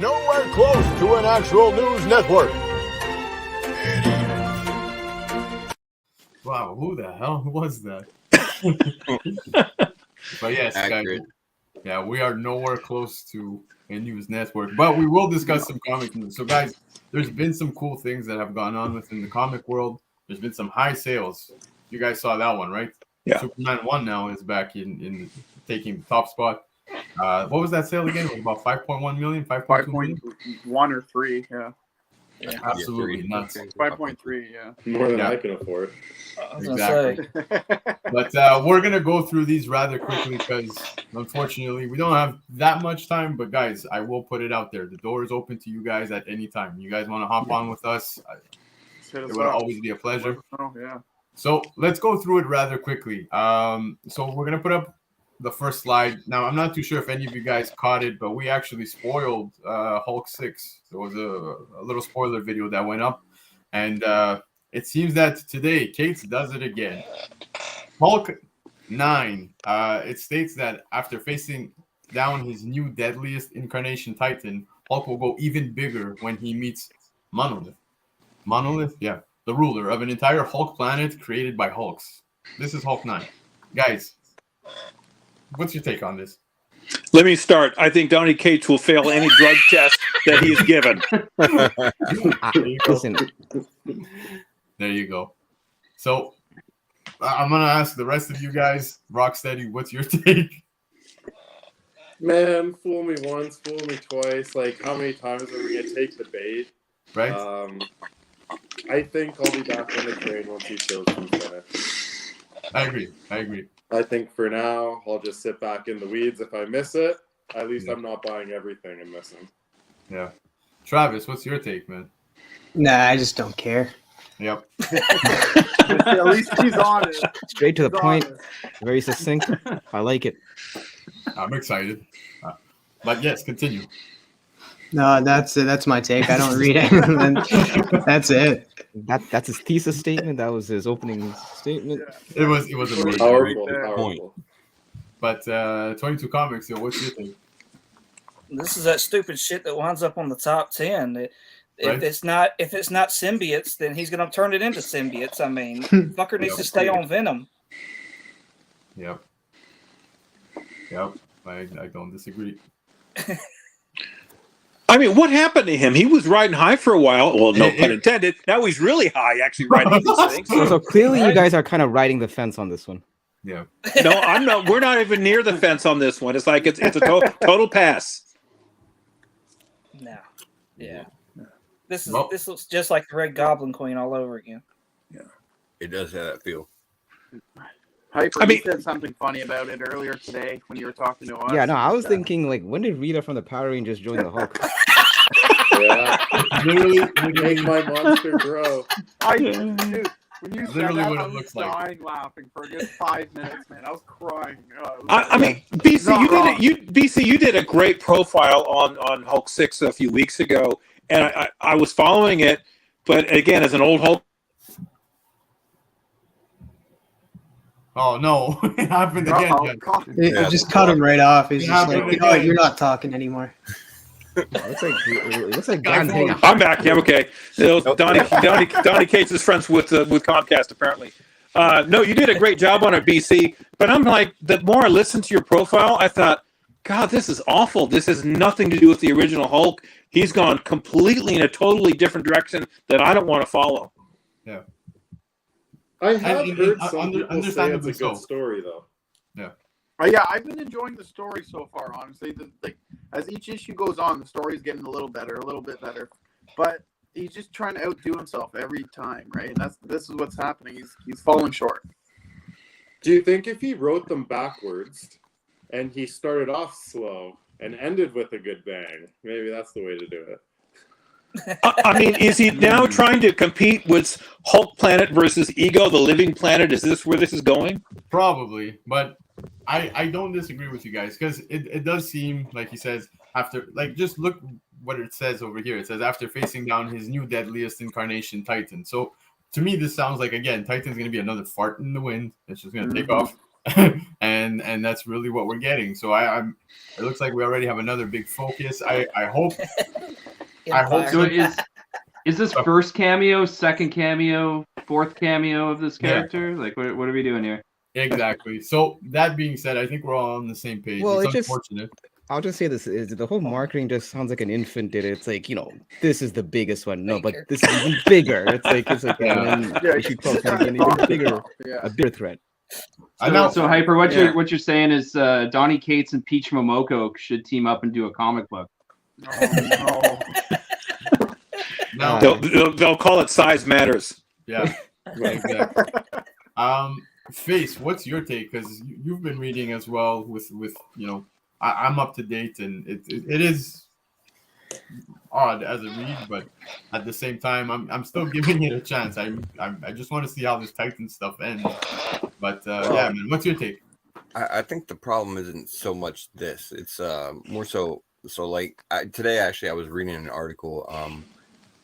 Nowhere close to an actual news network. Wow, who the hell was that? But yes, guys, yeah, we are nowhere close to a news network, but we will discuss some comic news. So guys, there's been some cool things that have gone on within the comic world. There's been some high sales. You guys saw that one, right? Yeah. Superman 1 now is back in taking the top spot. What was that sale again? It was about 5.1 million, 5.2 million? 5.1 or 3, yeah. Absolutely nuts. 5.3, yeah. More than I can afford. Exactly. But we're gonna go through these rather quickly because unfortunately we don't have that much time. But guys, I will put it out there. The door is open to you guys at any time. You guys want to hop on with us? It would always be a pleasure. Oh yeah. So let's go through it rather quickly. So we're gonna put up the first slide. Now I'm not too sure if any of you guys caught it, but we actually spoiled Hulk 6. There was a little spoiler video that went up, and it seems that today Kate does it again. Hulk 9. It states that after facing down his new deadliest incarnation Titan, Hulk will go even bigger when he meets Monolith. Monolith, yeah, the ruler of an entire Hulk planet created by Hulks. This is Hulk 9. Guys, what's your take on this? Let me start. I think Donny Cates will fail any drug test that he's given. Listen. There you go. So I'm going to ask the rest of you guys, Rocksteady, what's your take? Man, fool me once, fool me twice. Like, how many times are we going to take the bait? Right. I think I'll be back on the train once he shows me finished. I agree. I think for now, I'll just sit back in the weeds. If I miss it, at least I'm not buying everything and missing. Yeah. Travis, what's your take, man? Nah, I just don't care. Yep. At least he's honest. Straight to the point. Very succinct. I like it. I'm excited. But yes, continue. No, that's my take. I don't read it. That's it. That's his thesis statement. That was his opening statement. It was a powerful. Point. But 22 Comics, what's your take? This is that stupid shit that winds up on the top 10. If it's not symbiotes, then he's gonna turn it into symbiotes. I mean, fucker needs to stay on Venom. Yep. I don't disagree. I mean, what happened to him? He was riding high for a while. Well, no pun intended. Now he's really high, actually riding these things. So clearly, you guys are kind of riding the fence on this one. Yeah. No, I'm not. We're not even near the fence on this one. It's like it's a total pass. No. Yeah. This looks just like the Red Goblin Queen all over again. Yeah. It does have that feel. Hyper, you said something funny about it earlier today when you were talking to us. Yeah, no, I was thinking, like, when did Rita from the Power Rangers join the Hulk? Yeah. Literally, make my monster grow. Dude, when you said Literally that, what I it was looks like. dying laughing for a good 5 minutes, man. I was crying. I mean, BC, you did a great profile on Hulk 6 a few weeks ago, and I was following it, but again, as an old Hulk. Oh no, it happened again. It just cut him right off. He's just like, you know what, you're not talking anymore. It looks like Guys, Don's hanging. I'm back. Yeah, okay. Donnie Cates is friends with Comcast, apparently. No, you did a great job on it, BC. But I'm like, the more I listened to your profile, I thought, God, this is awful. This has nothing to do with the original Hulk. He's gone completely in a totally different direction that I don't want to follow. Yeah. I have heard some under- people say understandably it's a good so. story, though. Yeah. Yeah, I've been enjoying the story so far. Honestly, like as each issue goes on, the story's getting a little bit better. But he's just trying to outdo himself every time, right? And this is what's happening. He's falling short. Do you think if he wrote them backwards and he started off slow and ended with a good bang, maybe that's the way to do it? I mean, is he now trying to compete with Hulk Planet versus Ego, the Living Planet? Is this where this is going? Probably, but I don't disagree with you guys because it does seem like he says after, like, just look what it says over here. It says after facing down his new deadliest incarnation, Titan. So to me, this sounds like, again, Titan's going to be another fart in the wind. It's just going to take off. and that's really what we're getting. So it looks like we already have another big focus. I hope. I hope so. Is this first cameo, second cameo, fourth cameo of this character? Like, what are we doing here? Exactly. So that being said, I think we're all on the same page. Well, it's it just- unfortunate. I'll just say this: is the whole marketing just sounds like an infant did it. It's like, this is the biggest one. No, but this is even bigger. It's like and then issue 12 is an even bigger, a bigger threat. So Hyper, what you're saying is Donnie Cates and Peach Momoko should team up and do a comic book. No. They'll call it Size Matters. Yeah, exactly. Face, what's your take? Because you've been reading as well. With I'm up to date, and it is odd as a read, but at the same time, I'm still giving it a chance. I just want to see how this Titan stuff ends. But yeah, man, what's your take? I think the problem isn't so much this. It's more so like today actually I was reading an article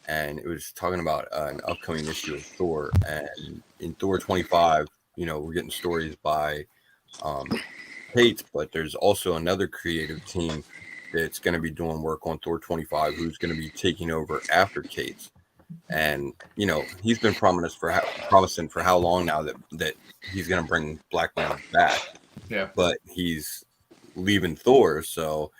and it was talking about an upcoming issue of Thor, and in Thor 25, we're getting stories by Cates, but there's also another creative team that's going to be doing work on Thor 25 who's going to be taking over after Cates. And he's been promising for how long now that he's going to bring Black Widow back. Yeah, but he's leaving Thor, so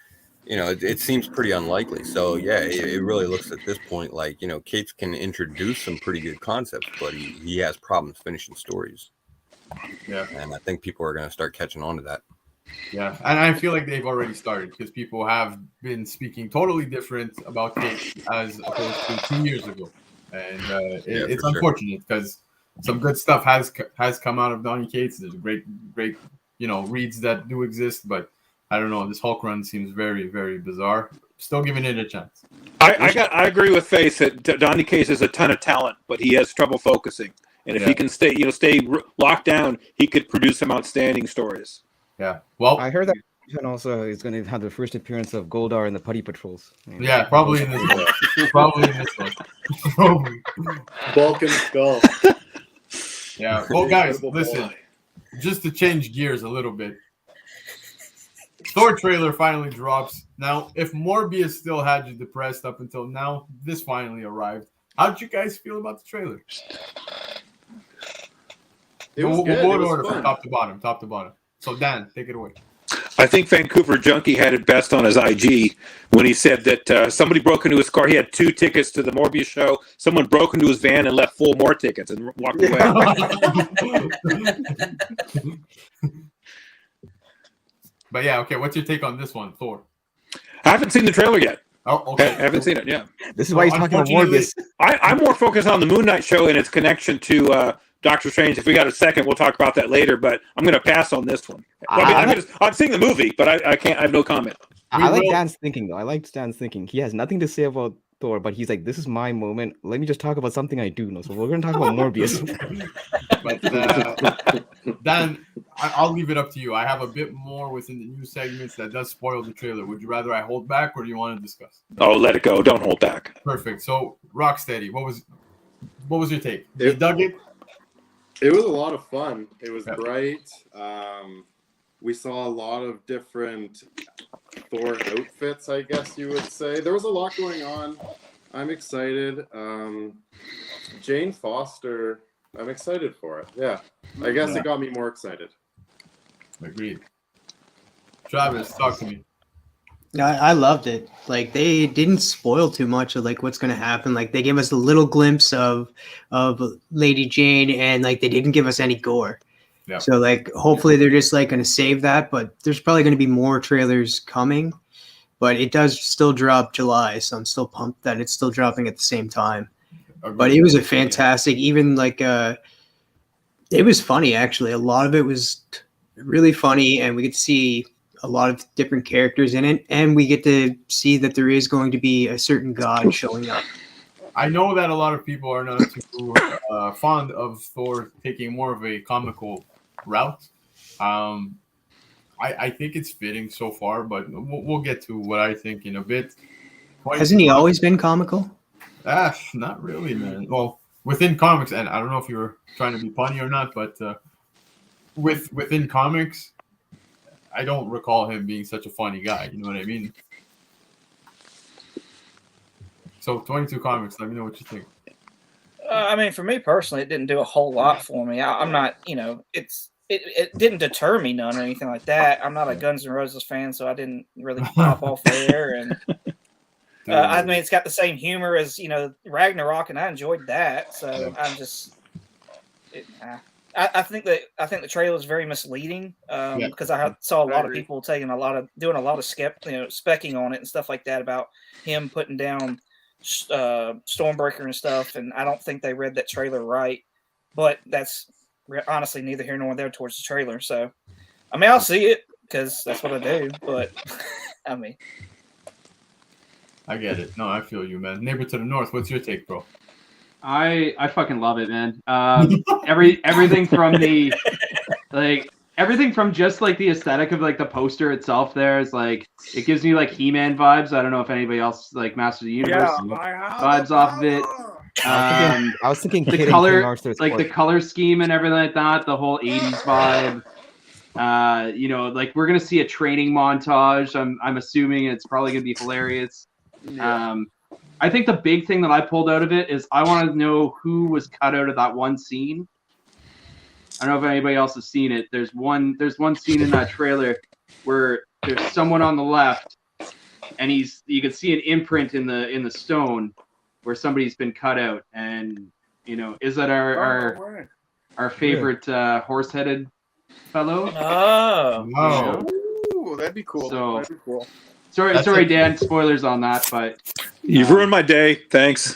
it seems pretty unlikely. So yeah, it really looks at this point like Cates can introduce some pretty good concepts, but he has problems finishing stories. Yeah, and I think people are going to start catching on to that. Yeah, and I feel like they've already started because people have been speaking totally different about Cates as opposed to 2 years ago, and it's unfortunate because some good stuff has come out of Donnie Cates. There's great reads that do exist, but I don't know. This Hulk run seems very, very bizarre. Still giving it a chance. I agree with Face that Donnie Cates has a ton of talent, but he has trouble focusing. And if he can stay locked down, he could produce some outstanding stories. Yeah. Well, I heard that and also he's going to have the first appearance of Goldar in the Putty Patrols. Yeah, probably in this one. Probably in this one. Probably. Vulcan Skull. Yeah. Well, guys, listen. Just to change gears a little bit. Thor trailer finally drops. Now, if Morbius still had you depressed up until now, this finally arrived. How did you guys feel about the trailer? We'll go in order from top to bottom. So, Dan, take it away. I think Vancouver Junkie had it best on his IG when he said that somebody broke into his car. He had 2 tickets to the Morbius show. Someone broke into his van and left 4 more tickets and walked away. But yeah, okay. What's your take on this one, Thor? I haven't seen the trailer yet. Oh, okay. I haven't seen it. Yeah. This is why he's talking about Morbius. I'm more focused on the Moon Knight show and its connection to Doctor Strange. If we got a second, we'll talk about that later. But I'm going to pass on this one. I'm seeing the movie, but I can't. I have no comment. I like Dan's thinking though. I like Dan's thinking. He has nothing to say about Thor, but he's like, "This is my moment. Let me just talk about something I do know." So we're going to talk about Morbius. But Dan, I'll leave it up to you. I have a bit more within the news segments that does spoil the trailer. Would you rather I hold back, or do you want to discuss? Oh, let it go. Don't hold back. Perfect. So, Rocksteady, what was your take? You dug it? It was a lot of fun. It was bright. We saw a lot of different Thor outfits, I guess you would say. There was a lot going on. I'm excited. Jane Foster, I'm excited for it. Yeah. I guess it got me more excited. Agreed. Travis, talk to me. I loved it. Like they didn't spoil too much of like what's gonna happen. Like they gave us a little glimpse of Lady Jane, and like they didn't give us any gore. Yeah. So like hopefully they're just like gonna save that, but there's probably gonna be more trailers coming. But it does still drop July, so I'm still pumped that it's still dropping at the same time. But it was a fantastic, even like it was funny actually. A lot of it was really funny, and we get to see a lot of different characters in it, and we get to see that there is going to be a certain god showing up. I know that a lot of people are not too fond of Thor taking more of a comical route. I think it's fitting so far, but we'll get to what I think in a bit. Hasn't he always been comical? Not really, man. Well, within comics, and I don't know if you were trying to be funny or not, but within comics, I don't recall him being such a funny guy. You know what I mean? So 22 Comics, let me know what you think. I mean, for me personally, it didn't do a whole lot for me. I'm not, it didn't deter me none or anything like that. I'm not a Guns N' Roses fan, so I didn't really pop off there. And I mean, it's got the same humor as Ragnarok, and I enjoyed that. So I'm just, I think the trailer is very misleading because I saw a lot of people doing a lot of specking on it and stuff like that about him putting down Stormbreaker and stuff, and I don't think they read that trailer right. But that's honestly neither here nor there towards the trailer. So, I mean, I'll see it because that's what I do. But I mean, I get it. No, I feel you, man. Neighbor to the north, what's your take, bro? I fucking love it, man. Everything from the everything from just like the aesthetic of like the poster itself there is like it gives me like He-Man vibes. I don't know if anybody else like Masters of the Universe vibes off of it. I was thinking the color, like the color scheme and everything like that, the whole 80s vibe. Like we're gonna see a training montage. I'm assuming it's probably gonna be hilarious. I think the big thing that I pulled out of it is I want to know who was cut out of that one scene. I don't know if anybody else has seen it. There's one scene in that trailer where there's someone on the left, and you can see an imprint in the stone where somebody's been cut out. And is that our favorite horse-headed fellow? Oh, ooh, that'd be cool. That'd be cool. Sorry, Dan. Spoilers on that, but you've ruined my day. Thanks.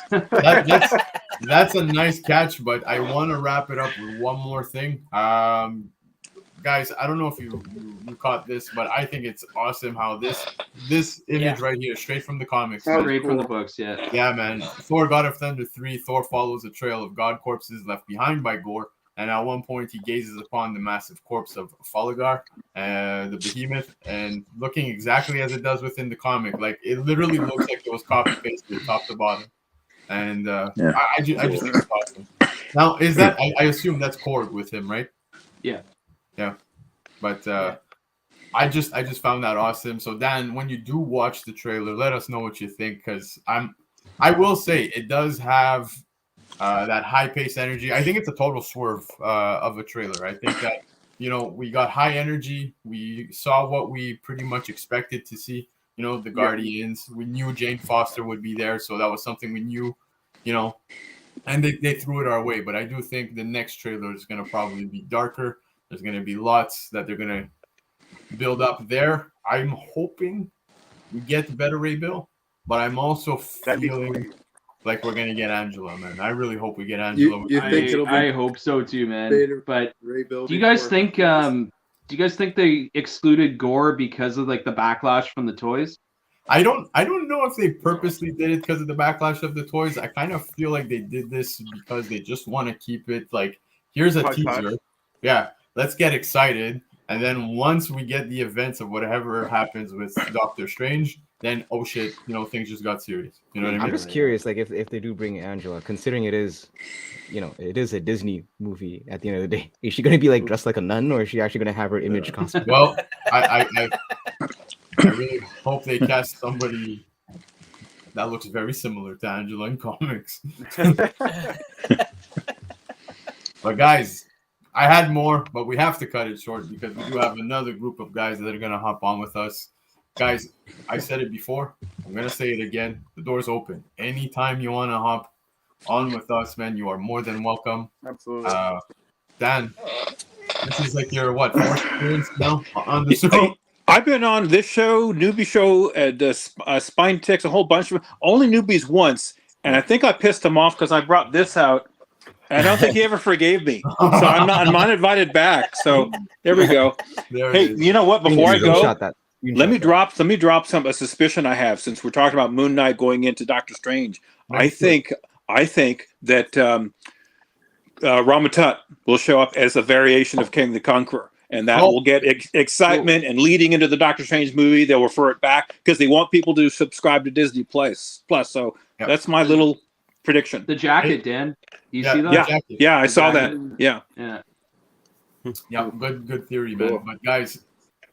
That's a nice catch, but I want to wrap it up with one more thing. Guys, I don't know if you caught this, but I think it's awesome how this image right here, straight from the comics. Straight from the books, yeah. Yeah, man. Thor God of Thunder 3, Thor follows a trail of god corpses left behind by Gore. And at one point, he gazes upon the massive corpse of Falagar, the behemoth, and looking exactly as it does within the comic. Like, it literally looks like it was copy-pasted top to bottom. And I just think it's awesome. Now, is that, I assume that's Korg with him, right? Yeah. Yeah. But I just found that awesome. So, Dan, when you do watch the trailer, let us know what you think, because I will say it does have that high-paced energy. I think it's a total swerve of a trailer. I think that, we got high energy. We saw what we pretty much expected to see, the Guardians. We knew Jane Foster would be there, so that was something we knew, and they threw it our way. But I do think the next trailer is going to probably be darker. There's going to be lots that they're going to build up there. I'm hoping we get better Ray Bill, but I'm also feeling like we're gonna get Angela, man. I really hope we get Angela. I hope so too, man. But do you guys think they excluded Gore because of like the backlash from the toys? I don't know if they purposely did it because of the backlash of the toys. I kind of feel like they did this because they just want to keep it like, here's a teaser. Yeah, let's get excited. And then once we get the events of whatever happens with Doctor Strange, then oh shit, things just got serious. You know what I mean? I'm just curious, like if they do bring Angela, considering it is, it is a Disney movie. At the end of the day, is she going to be like dressed like a nun, or is she actually going to have her image costume? Well, I really hope they cast somebody that looks very similar to Angela in comics. But guys, I had more, but we have to cut it short because we do have another group of guys that are going to hop on with us. Guys, I said it before. I'm going to say it again. The door's open. Anytime you want to hop on with us, man, you are more than welcome. Absolutely. Dan, this is like your, fourth appearance now on the show? I've been on this show, Newbie Show, Spine Ticks, a whole bunch of only newbies once, and I think I pissed him off because I brought this out. And I don't think he ever forgave me, so I'm not invited back. So there we go. Hey, you know what? Before I go, let me drop a suspicion I have, since we're talking about Moon Knight going into Doctor Strange. I think that Ramatut will show up as a variation of King the Conqueror. And that will get excitement, and leading into the Doctor Strange movie, they'll refer it back because they want people to subscribe to Disney Plus. So that's my little prediction. The jacket, Dan. You see that? Yeah, I saw that. Yeah. Yeah, good theory, man. Cool. But guys,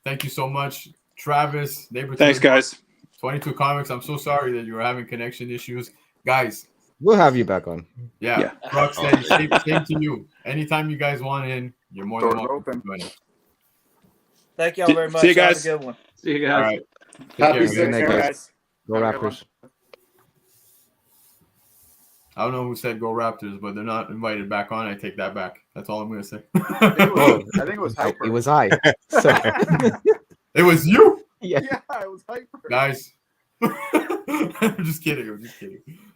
thank you so much, Travis. Thanks, guys. 22 Comics. I'm so sorry that you were having connection issues, guys. We'll have you back on. Yeah. Rocksteady, same to you. Anytime you guys want in, you're more than welcome. Thank y'all very much. See you guys. Have a good one. See you guys. All right. Happy Sunday, guys. Go Raptors. I don't know who said go Raptors, but they're not invited back on. I take that back. That's all I'm going to say. I think it was Hyper. It was I. So. It was you? Yeah, it was Hyper. Guys. I'm just kidding.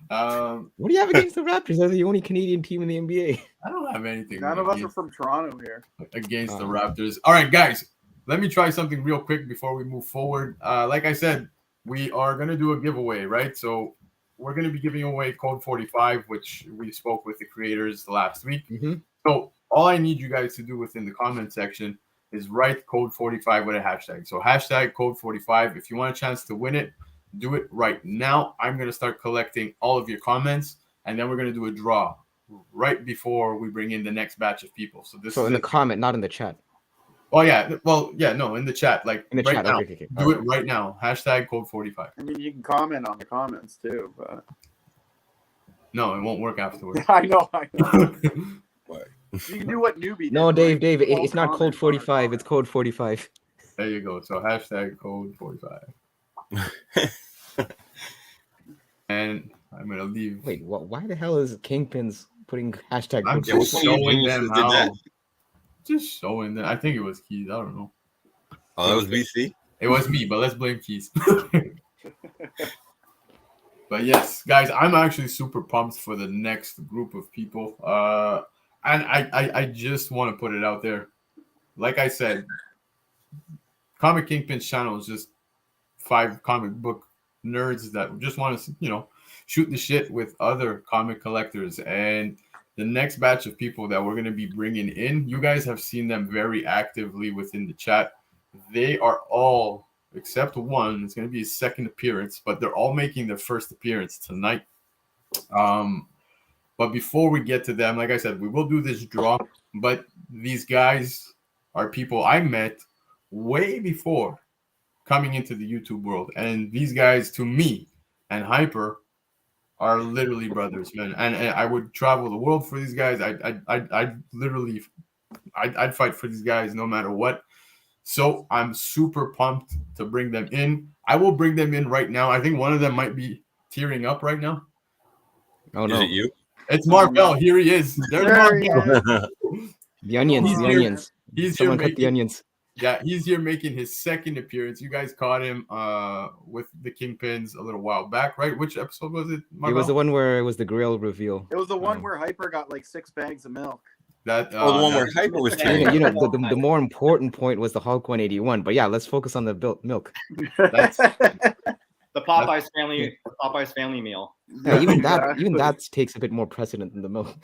What do you have against the Raptors? They're the only Canadian team in the NBA. I don't have anything. None of us are from Toronto here. Against the Raptors. All right, guys. Let me try something real quick before we move forward. Like I said, we are going to do a giveaway, right? So we're going to be giving away Code 45, which we spoke with the creators last week. Mm-hmm. So all I need you guys to do within the comment section is write Code 45 with a hashtag. So hashtag Code 45. If you want a chance to win it, do it right now. I'm going to start collecting all of your comments, and then we're going to do a draw right before we bring in the next batch of people. So in the comment, not in the chat. Oh yeah, no, in the chat, like in the right chat. now. Okay. Do it right now. Hashtag Code 45. I mean, you can comment on the comments too, but no, it won't work afterwards. I know. You can do what newbie. No, Dave, it's not Code 45. It's Code 45. There you go. So hashtag Code 45. And I'm gonna leave. Wait, why the hell is Kingpins putting hashtag? I'm just showing them how. Just showing them. I think it was Keys. I don't know. Oh, that was BC? It was me, but let's blame Keys. But yes, guys, I'm actually super pumped for the next group of people. And I just want to put it out there. Like I said, Comic Kingpins channel is just 5 comic book nerds that just want to, shoot the shit with other comic collectors. And the next batch of people that we're going to be bringing in, you guys have seen them very actively within the chat. They are all, except one, it's going to be his second appearance, but they're all making their first appearance tonight. But before we get to them, like I said, we will do this draw. But these guys are people I met way before coming into the YouTube world. And these guys, to me and Hyper, are literally brothers, man. And I would travel the world for these guys. I'd fight for these guys no matter what. So I'm super pumped to bring them in. I will bring them in right now. I think one of them might be tearing up right now. Oh no, is it you? It's Marvell. Here he is. There's Marvell. The onions. Someone cut the onions. Yeah, he's here making his second appearance. You guys caught him with the Kingpins a little while back, right? Which episode was it, Marvell? It was the one where it was the grill reveal. It was the one where Hyper got like 6 bags of milk. The one where Hyper was training. The more important point was the Hulk 181. But yeah, let's focus on the milk. That's the Popeyes family meal. Yeah, even that takes a bit more precedent than the milk.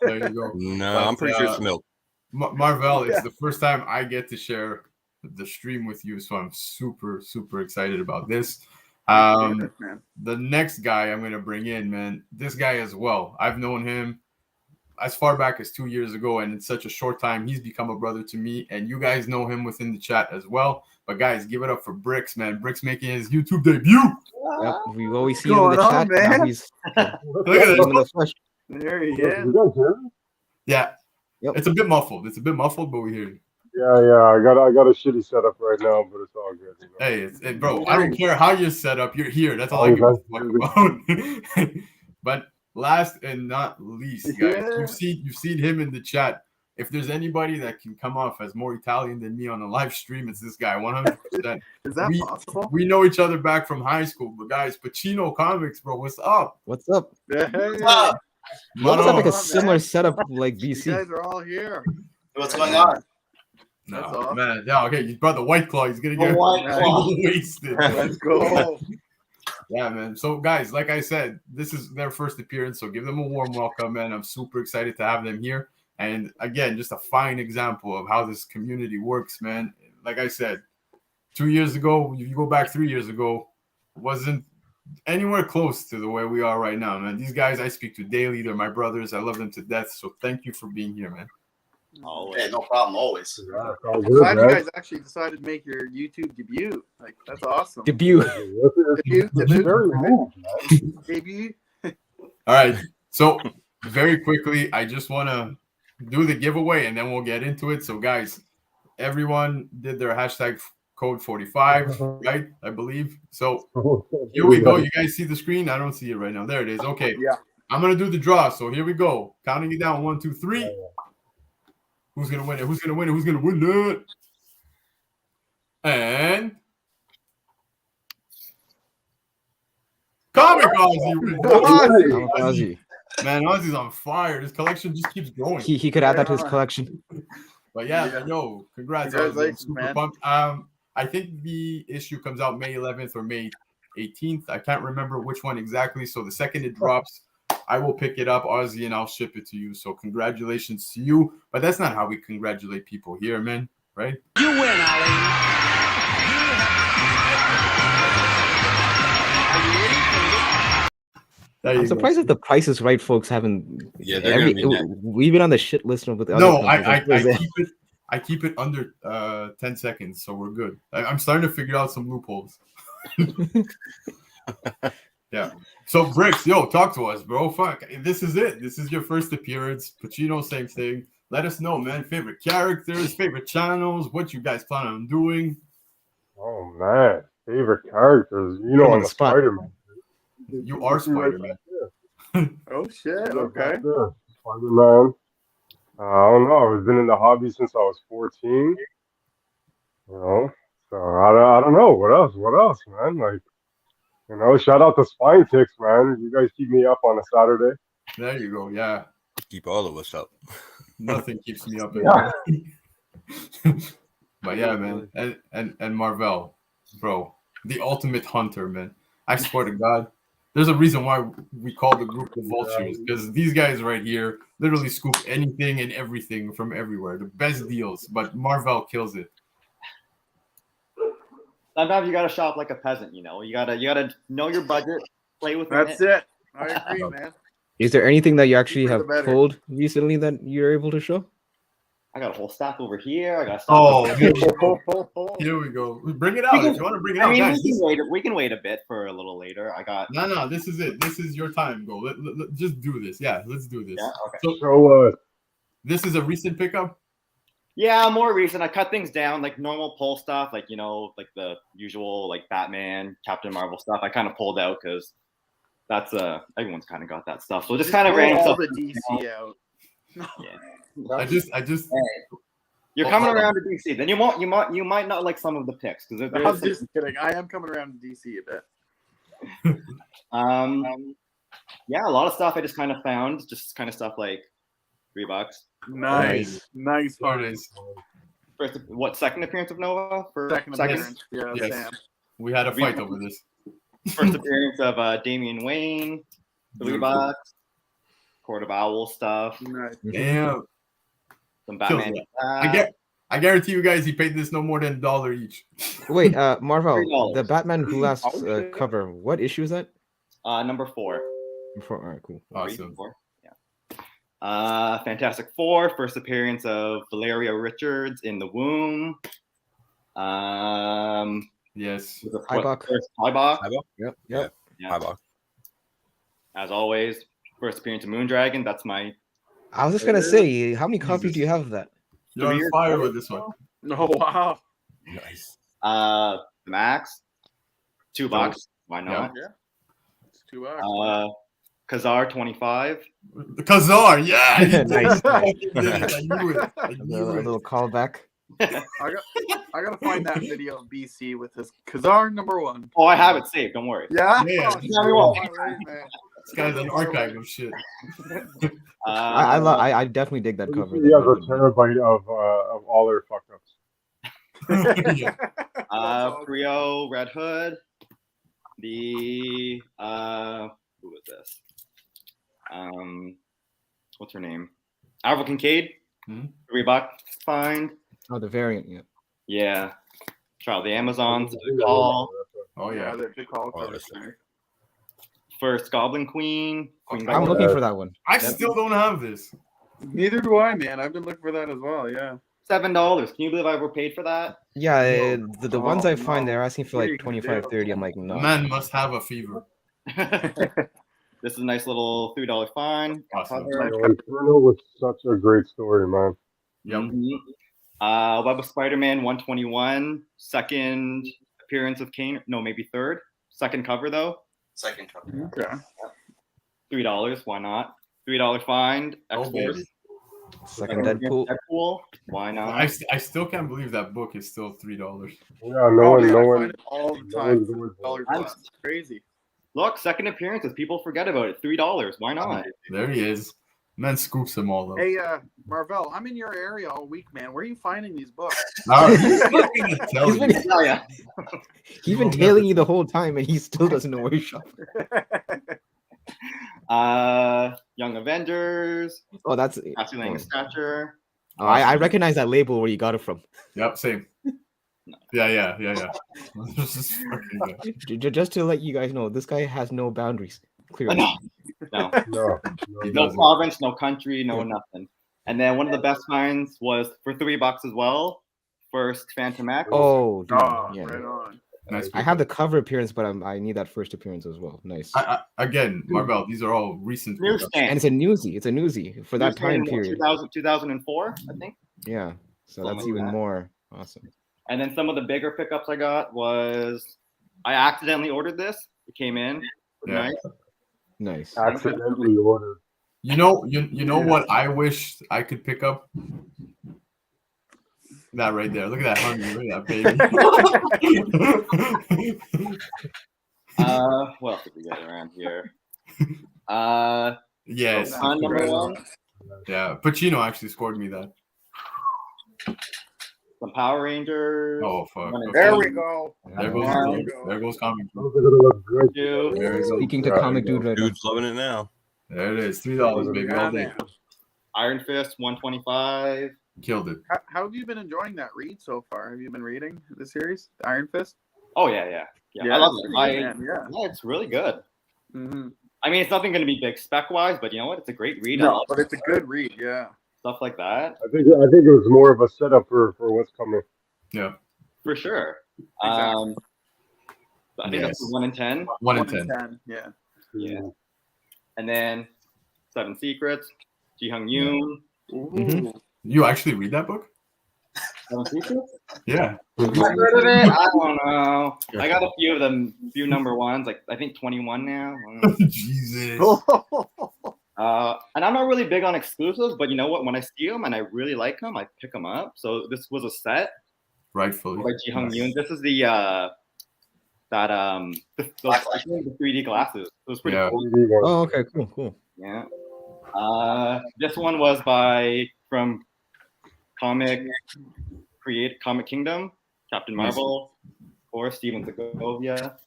There you go. No, I'm pretty sure it's milk. Marvell, it's the first time I get to share the stream with you, so I'm super, super excited about this. The next guy I'm gonna bring in, man, this guy as well. I've known him as far back as 2 years ago, and in such a short time, he's become a brother to me. And you guys know him within the chat as well. But guys, give it up for Bricks, man. Bricks making his YouTube debut. Yep, we've always seen him in the chat. Now he's Look at this. There he is. Yeah. Yep. It's a bit muffled. But we hear you. Yeah. I got a shitty setup right now, but it's all good. You know? Hey, bro, I don't care how you're set up. You're here. That's all I give a fuck about. But last and not least, guys, you've seen him in the chat. If there's anybody that can come off as more Italian than me on a live stream, it's this guy, 100%. Is that possible? We know each other back from high school, but guys, Pacino Comics, bro, what's up? What's up? What's up? Looks like a similar setup like BC. You guys are all here. What's going on? No, awesome. man. Yeah, okay. You brought the White Claw. He's gonna get wasted. Let's go. Yeah, man. So, guys, like I said, this is their first appearance, so give them a warm welcome, man. I'm super excited to have them here. And again, just a fine example of how this community works, man. Like I said, 2 years ago, if you go back 3 years ago, wasn't anywhere close to the way we are right now, man. These guys I speak to daily. They're my brothers. I love them to death. So thank you for being here, man. Always. No problem. Always. I'm glad you guys actually decided to make your YouTube debut. Like, that's awesome. Debut. Debut. All right. So very quickly, I just want to do the giveaway and then we'll get into it. So guys, everyone did their hashtag code 45, right? I believe. So here we go. You guys see the screen? I don't see it right now. There it is. Okay. Yeah. I'm going to do the draw. So here we go. Counting it down. 1, 2, 3. Who's going to win it? Who's going to win it? Who's going to win it? And Comic Ozzy. Man, Ozzy's on fire. His collection just keeps growing. He could add that to his collection. But yeah, yo, congrats. Congratulations, Super man. pumped. I think the issue comes out May 11th or May 18th. I can't remember which one exactly. So the second it drops, I will pick it up, Ozzy, and I'll ship it to you. So congratulations to you. But that's not how we congratulate people here, man. Right? You win, Ali. I'm surprised if the Price is Right folks haven't. Yeah, they're gonna be next. We've been on the shit list with the other. No, companies. I keep it under 10 seconds, so we're good. I'm starting to figure out some loopholes. Yeah. So Bricks, yo, talk to us, bro. Fuck, this is it. This is your first appearance. Pacino, same thing. Let us know, man. Favorite characters, favorite channels, what you guys plan on doing. Oh man, favorite characters. You know, I'm a Spider-Man. You are Spider-Man. Oh shit. Okay. Spider-Man. I don't know. I've been in the hobby since I was 14. You know, so I don't know what else, man. Like, you know, shout out to Spine Ticks, man. You guys keep me up on a Saturday. There you go. Yeah. Keep all of us up. Nothing keeps me up. Yeah. But yeah, man. And Marvel, bro, the ultimate hunter, man. I swear to God, there's a reason why we call the group the Vultures, because these guys right here literally scoop anything and everything from everywhere. The best deals, but Marvel kills it. Sometimes you gotta shop like a peasant, you know. You gotta know your budget, play with That's it. I agree, man. Is there anything that you actually have better. pulled recently that you're able to show? I got a whole stack over here. I got a stack Oh, over here here. Here we go. Bring it out. If you want to bring it out, I mean, guys. we can wait a bit for a little later. I got No, this is it. This is your time. Go. Let just do this. Yeah, let's do this. Yeah, okay. So, this is a recent pickup? Yeah, more recent. I cut things down, like normal pull stuff, like, you know, like the usual, like Batman, Captain Marvel stuff. I kind of pulled out because that's everyone's kind of got that stuff. So just kind of ran all stuff. the DC out. Yeah. I just. You're coming around to DC. Then you might not like some of the picks because I'm just kidding. I am coming around to DC a bit. Yeah, a lot of stuff I just kind of found, just kind of stuff like $3. Nice artist. First, what, second appearance of Nova? Second appearance. Yeah, yes. Sam. We had a fight over this. First appearance of Damian Wayne, $3. Court of Owl stuff. Nice. Damn. Some Batman. I I guarantee you guys, he paid this no more than $1 each. Wait, Marvel, the $3. Batman Who Laughs Oh, shit. cover. What issue is that? Number 4. All right, cool. Awesome. 4. Yeah. Fantastic Four, first appearance of Valeria Richards in the womb. Yes. Hybok. Yep. Yeah. As always, first appearance of Moondragon. That's my. I was just gonna say, how many copies do you have of that? You're on fire with this one. Oh wow. Nice. Max. $2. Why not? Yeah. It's $2. Kazar 25. Kazar, yeah. Nice. I knew it. A little callback. I gotta find that video of BC with his Kazar #1. Oh, I have it saved. Don't worry. Yeah. Yeah. Oh, right, man. This guy's an archive of shit. I definitely dig that cover. He has a terabyte of all their fuck ups. Creo, Red Hood. The who was this? What's her name? Avril Kincaid. $3 find. Oh, the variant, yeah. Yeah. Trial of the Amazons. Call. Oh yeah. They're big call covers. First Goblin Queen. I'm looking for that one. I still don't have this. Neither do I, man. I've been looking for that as well. Yeah. $7. Can you believe I overpaid for that? Yeah, the ones I find, they're asking for like 25, 30. I'm like, no. Man must have a fever. This is a nice little $3 fine. Awesome. Inferno was such a great story, man. Yep. Web of Spider-Man 121. Second appearance of Kane. No, maybe third. Second cover though. Second cover. Okay. $3. Why not? $3 find. X-Force. Second Deadpool. Why not? I still can't believe that book is still $3. Yeah, no one. All the time. $1 crazy. Look, second appearance. People forget about it. $3. Why not? There he is. Man scoops them all up. Hey, Marvel, I'm in your area all week, man. Where are you finding these books? He's been tailing you the whole time, and he still doesn't know where he's shopping. Young Avengers. Oh, that's Cassie Lang Stature. Oh, I recognize that label where you got it from. Yep, same. Yeah. Just to let you guys know, this guy has no boundaries. Clearly. No province, no country, no nothing. And then one of the best finds was for $3 as well. First Phantom X. Oh, dude, yeah. Right on. Nice. I have the cover appearance, but I need that first appearance as well. Nice. Again, Marvel, these are all recent. Newsstand. And it's a newsie. It's a newsie for that time period. 2004, I think. Yeah. So that's even more awesome. And then some of the bigger pickups I got was I accidentally ordered this. It came in. Yeah. Nice. Accidentally ordered. You know what I wish I could pick up? That right there. Look at that hungry. Look at that baby. What else did we get around here? Yes. #1. Yeah. Pacino actually scored me that. Some Power Rangers. Oh fuck. There we go. There goes Comic. Speaking to Comic.Dood right now. Dude's loving it now. There it is. $3, baby. All day. Iron Fist 125. Killed it. How have you been enjoying that read so far? Have you been reading the series, the Iron Fist? Oh yeah. I love it. Yeah, it's really good. Mm-hmm. I mean, it's nothing going to be big spec wise, but you know what? It's a great read. No, but it's a good read. Yeah. Stuff like that. I think it was more of a setup for what's coming. Yeah. For sure. Exactly. I think that's 1 in 10. 1 in 10. Yeah. Yeah. And then 7 Secrets, Ji-Hung Yoon. Mm-hmm. You actually read that book? 7 Secrets? Yeah. I heard of it. I don't know. I got a few of them, few #1s, like I think 21 now. Jesus. And I'm not really big on exclusives, but you know what? When I see them and I really like them, I pick them up. So this was a set. Rightfully. By Ji-Hung Yoon. This is the 3D glasses. It was pretty cool. Oh, okay, cool. Yeah. This one was from Comic Kingdom, Captain Marvel, or Steven Segovia.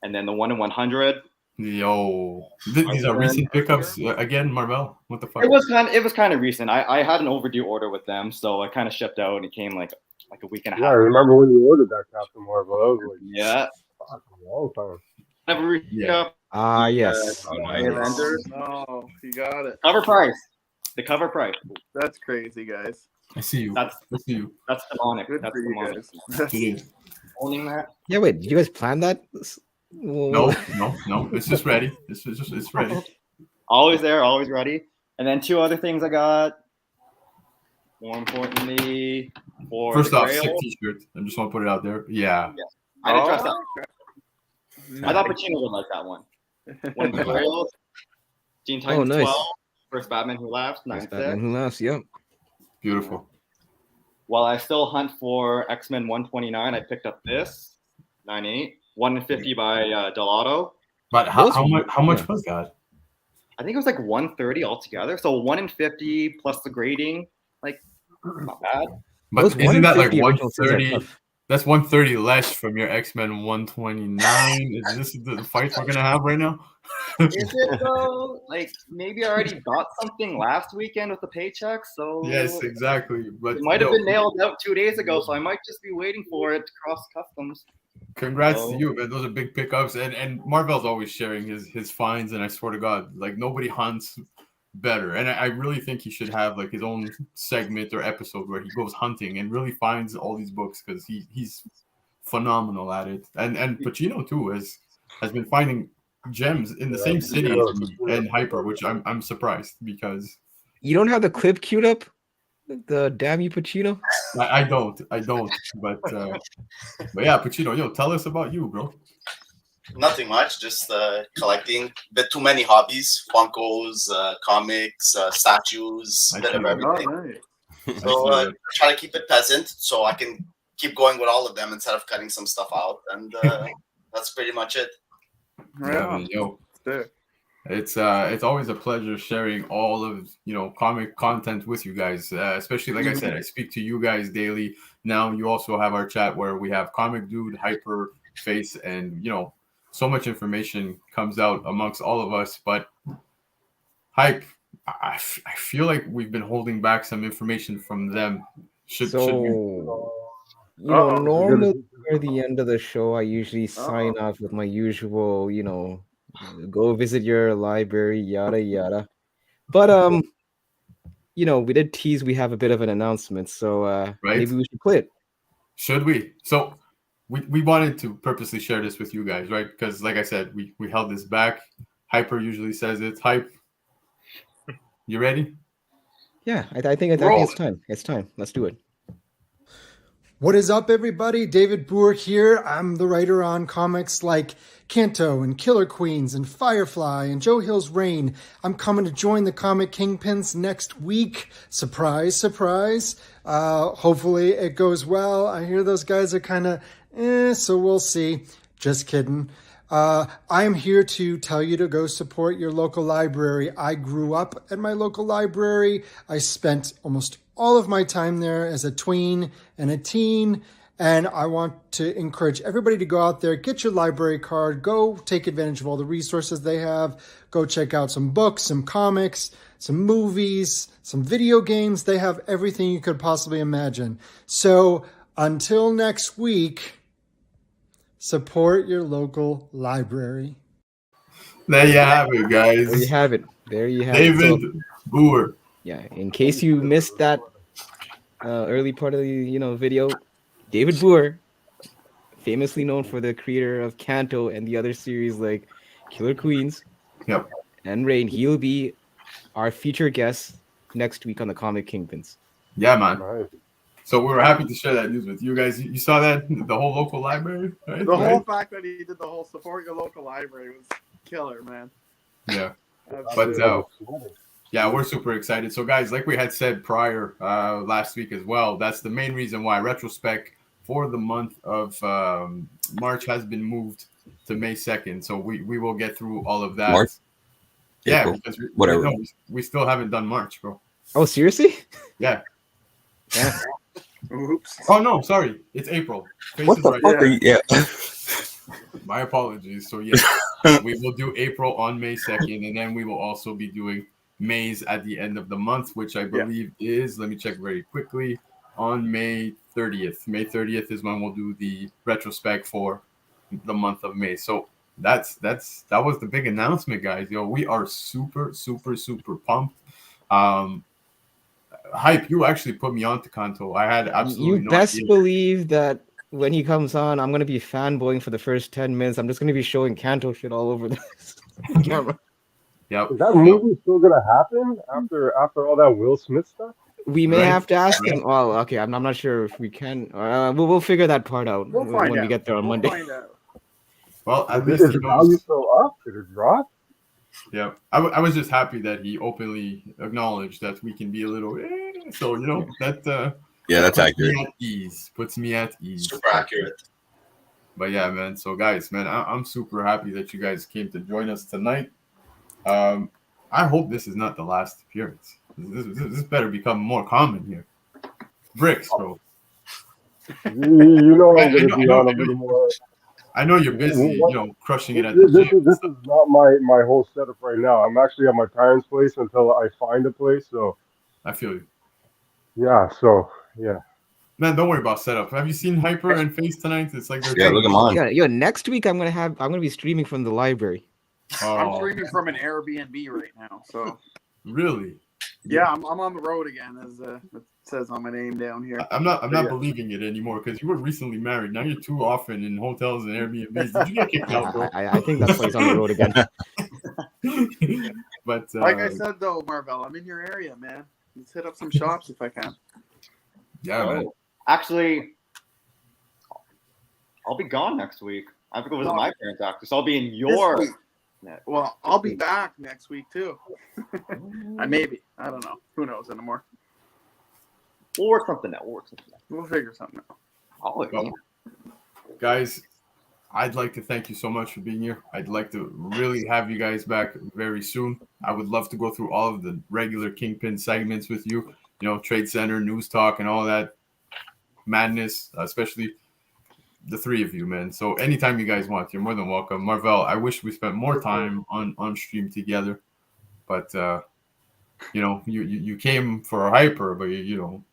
And then the 1 in 100, Yo, these are recent pickups again, Marvel. What the fuck? It was kind of recent. I had an overdue order with them, so I kind of shipped out, and it came like a week and a half. Yeah, I remember when you ordered that Captain Marvel. That was like a long time. Never yes. No, you got it. Cover price. The cover price. That's crazy, guys. I see you. That's demonic. Good That's for you demonic. guys. Owning that. Yeah, wait. Did you guys plan that? No. It's just ready. It's ready. Always there, always ready. And then 2 other things I got. More importantly, for First the off, Grail. sick t-shirt. I just want to put it out there. Yeah. I didn't trust that. I thought Pacino would like that one. One of the Grails. Teen Titans nice. 12. First Batman Who Laughs. Nice Batman Who Laughs. Yep. Beautiful. While I still hunt for X-Men 129, I picked up this 98, 1 in 50 by Delato. But how much was that? I think it was like 130 altogether. So 1 in 50 plus the grading, like not bad. But isn't that like 130? That's 130 less from your X-Men 129. Is this the fight we're gonna have right now? Is it though? Like maybe I already got something last weekend with the paycheck, so Yes, exactly. But it might have been nailed out 2 days ago, so I might just be waiting for it to cross customs. Congrats to you, man. Those are big pickups, and Marvel's always sharing his finds, and I swear to God, like nobody hunts better. And I really think he should have like his own segment or episode where he goes hunting and really finds all these books because he's phenomenal at it. And Pacino too has been finding gems in the same city as me and Hyper, which I'm surprised because You don't have the clip queued up? The damn you Pacino? I don't. But yeah, Pacino, tell us about you, bro. Nothing much, just collecting. A bit too many hobbies: Funkos, comics, statues, a bit of everything. So try to keep it peasant so I can keep going with all of them instead of cutting some stuff out. And that's pretty much it. It's always a pleasure sharing all of comic content with you guys. Especially like I said, I speak to you guys daily. Now you also have our chat where we have Comic.Dood, Hyper, Face, and so much information comes out amongst all of us. But Hype, I feel like we've been holding back some information from them. Should we? Normally near the end of the show, I usually sign off with my usual, go visit your library, yada yada. But we did tease we have a bit of an announcement, so maybe we should play it. Should we? So we wanted to purposely share this with you guys, right? Because like I said, we held this back. Hyper usually says it's Hype. You ready? Yeah, I think it's time. It's time. Let's do it. What is up, everybody? David Boer here. I'm the writer on comics like Kanto and Killer Queens and Firefly and Joe Hill's Reign. I'm coming to join the Comic Kingpins next week. Surprise, surprise. Hopefully it goes well. I hear those guys are kind of so we'll see. Just kidding. I am here to tell you to go support your local library. I grew up at my local library. I spent almost all of my time there as a tween and a teen, and I want to encourage everybody to go out there, get your library card, go take advantage of all the resources they have, go check out some books, some comics, some movies, some video games. They have everything you could possibly imagine. So until next week, support your local library. There you have it, guys. There you have it. David Boer. Yeah, in case you missed that early part of the video, David Boer, famously known for the creator of Kanto and the other series like Killer Queens, and Reign, he'll be our featured guest next week on the Comic Kingpins. Yeah, man. Right. So we were happy to share that news with you guys. You saw that, the whole local library, right? The whole fact that he did the whole support your local library was killer, man. Yeah. But yeah, we're super excited. So guys, like we had said prior last week as well, that's the main reason why Retrospect for the month of March has been moved to May 2nd. So we will get through all of that. March? Yeah, April. because Whatever. We still haven't done March, bro. Oh, seriously? Yeah. Oops. Oh no, sorry. It's April. What the fuck are you? Yeah. My apologies. So yes, we will do April on May 2nd, and then we will also be doing May's at the end of the month, which I believe is, let me check very quickly, on May 30th. May 30th is when we'll do the retrospect for the month of May. So that was the big announcement, guys. Yo, we are super pumped. Hype, you actually put me on to Kanto. I had absolutely You best believe that when he comes on, I'm gonna be fanboying for the first 10 minutes. I'm just gonna be showing Kanto shit all over the camera. Yep. Is that movie still gonna happen after all that Will Smith stuff? We may have to ask him. Well, okay, I'm not sure if we can. We'll figure that part out when we get there on Monday. Find out. Well, at Is least the value still up? Did it drop? Yeah, I was just happy that he openly acknowledged that we can be a little. So that. Yeah, that's accurate. Puts me at ease. Super accurate. But yeah, man. So guys, man, I'm super happy that you guys came to join us tonight. I hope this is not the last appearance. This better become more common here. Bricks, bro. You know I'm gonna be on a little more. I know you're busy, crushing it at This the gym. is not my whole setup right now. I'm actually at my parents' place until I find a place. So I feel you. Yeah. So yeah. Man, don't worry about setup. Have you seen Hyper and Face tonight? It's like look at mine. Yeah, next week I'm gonna be streaming from the library. I'm streaming from an Airbnb right now. So really? Yeah, I'm on the road again, as it says on my name down here. I'm not believing it anymore because you were recently married. Now you're too often in hotels and Airbnbs. Did you get kicked out, bro? I think that's why he's on the road again. But like I said though, Marvel, I'm in your area, man. Let's hit up some shops if I can. Yeah, man. Actually, I'll be gone next week. I have to go visit my parents actually, so I'll be in your. Well, I'll be back next week too. I don't know. Who knows anymore? We'll work something out. We'll figure something out. Well, guys, I'd like to thank you so much for being here. I'd like to really have you guys back very soon. I would love to go through all of the regular Kingpin segments with you. Trade Center, News Talk, and all that madness, especially the three of you, man. So anytime you guys want, you're more than welcome. Marvel, I wish we spent more time on stream together, but you came for a Hyper, but Hey, you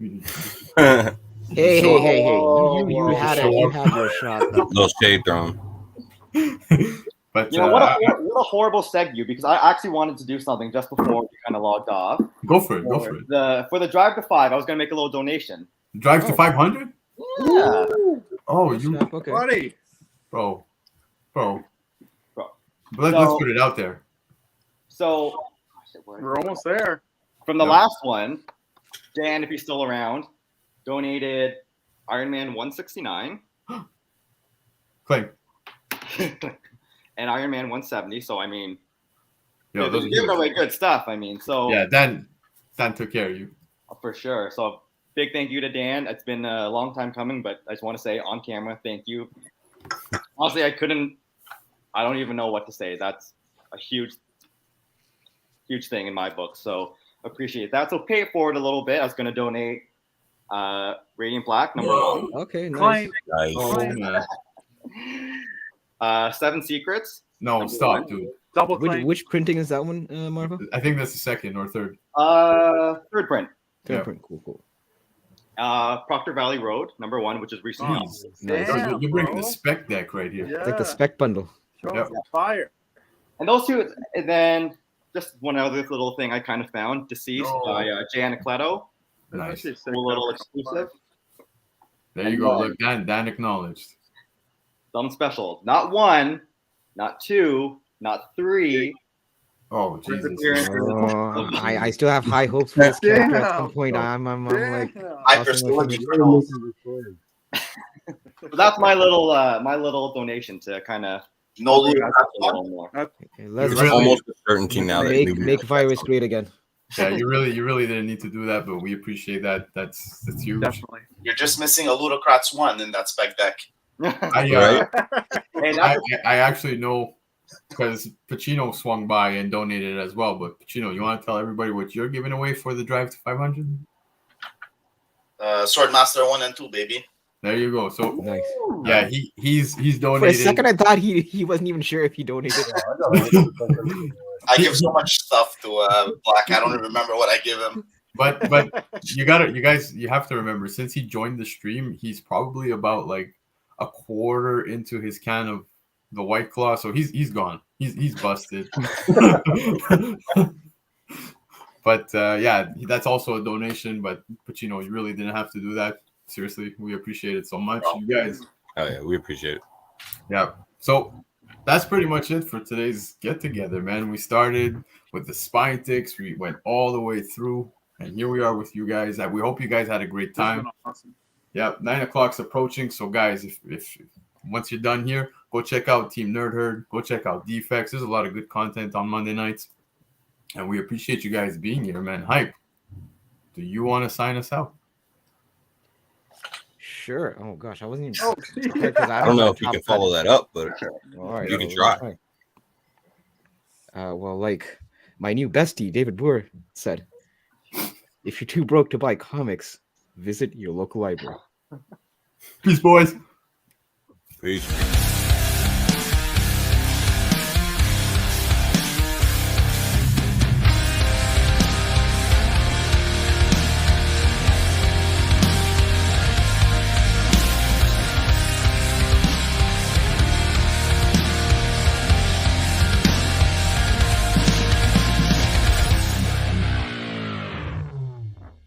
had your shot. Little shade thrown. But what a horrible segue, because I actually wanted to do something just before we kind of logged off. Go for it. For the drive to 5, I was gonna make a little donation. Drive to 500? Yeah. Oh, you okay, buddy, bro. But let's put it out there. So we're almost there. From the last one, Dan, if he's still around, donated Iron Man 169. Claim. And Iron Man 170. So I mean, those are giving away good stuff. I mean, so yeah, Dan took care of you for sure. So big thank you to Dan. It's been a long time coming, but I just want to say on camera, thank you. Honestly, I don't even know what to say. That's a huge thing in my book. So appreciate that. So pay it forward a little bit. I was going to donate Radiant Blakk #1. Okay, nice. Oh, 7 Secrets. No, stop, dude. Double claim. Which printing is that one, Marvel? I think that's the second or third. Third print. Third print. Cool. Proctor Valley Road #1, which is recently. Nice. You're bringing the spec deck right here. Yeah. It's like the spec bundle. Fire. And those two, and then just one other little thing I kind of found, Deceased by Jay Anacleto. Nice. Cool little exclusive. There you go. Look, Dan acknowledged. Some special. Not 1, not 2, not 3. Oh, Jesus. I still have high hopes for this character at some point. I'm like, So that's my little donation to kind of let's almost a certainty now that make virus great again. Yeah, you really didn't need to do that, but we appreciate that. That's huge. Definitely. You're just missing a Ludocrats 1 in that spec deck. I actually know because Pacino swung by and donated as well. But Pacino, you want to tell everybody what you're giving away for the drive to 500? Swordmaster 1 and 2, baby. There you go. So nice. Yeah, he's donated. For a second, I thought he wasn't even sure if he donated. I give so much stuff to Blakk. I don't even remember what I give him. But you have to remember, since he joined the stream, he's probably about like a quarter into his can of the White Claw, so he's gone. He's busted. But yeah, that's also a donation. But you know, you really didn't have to do that. Seriously, we appreciate it so much, you guys. Oh yeah, we appreciate it. Yeah. So that's pretty much it for today's get together, man. We started with the spine ticks. We went all the way through, and here we are with you guys. We hope you guys had a great time. Awesome. Yeah, 9 o'clock's approaching. So guys, if once you're done here, go check out Team Nerd Herd. Go check out Defects. There's a lot of good content on Monday nights, and we appreciate you guys being here, man. Hype. Do you want to sign us out? Sure. Oh gosh, I wasn't even. I don't know if you can follow that up, but you can try. Well, like my new bestie David Boer said, if you're too broke to buy comics, visit your local library. Peace, boys. Peace.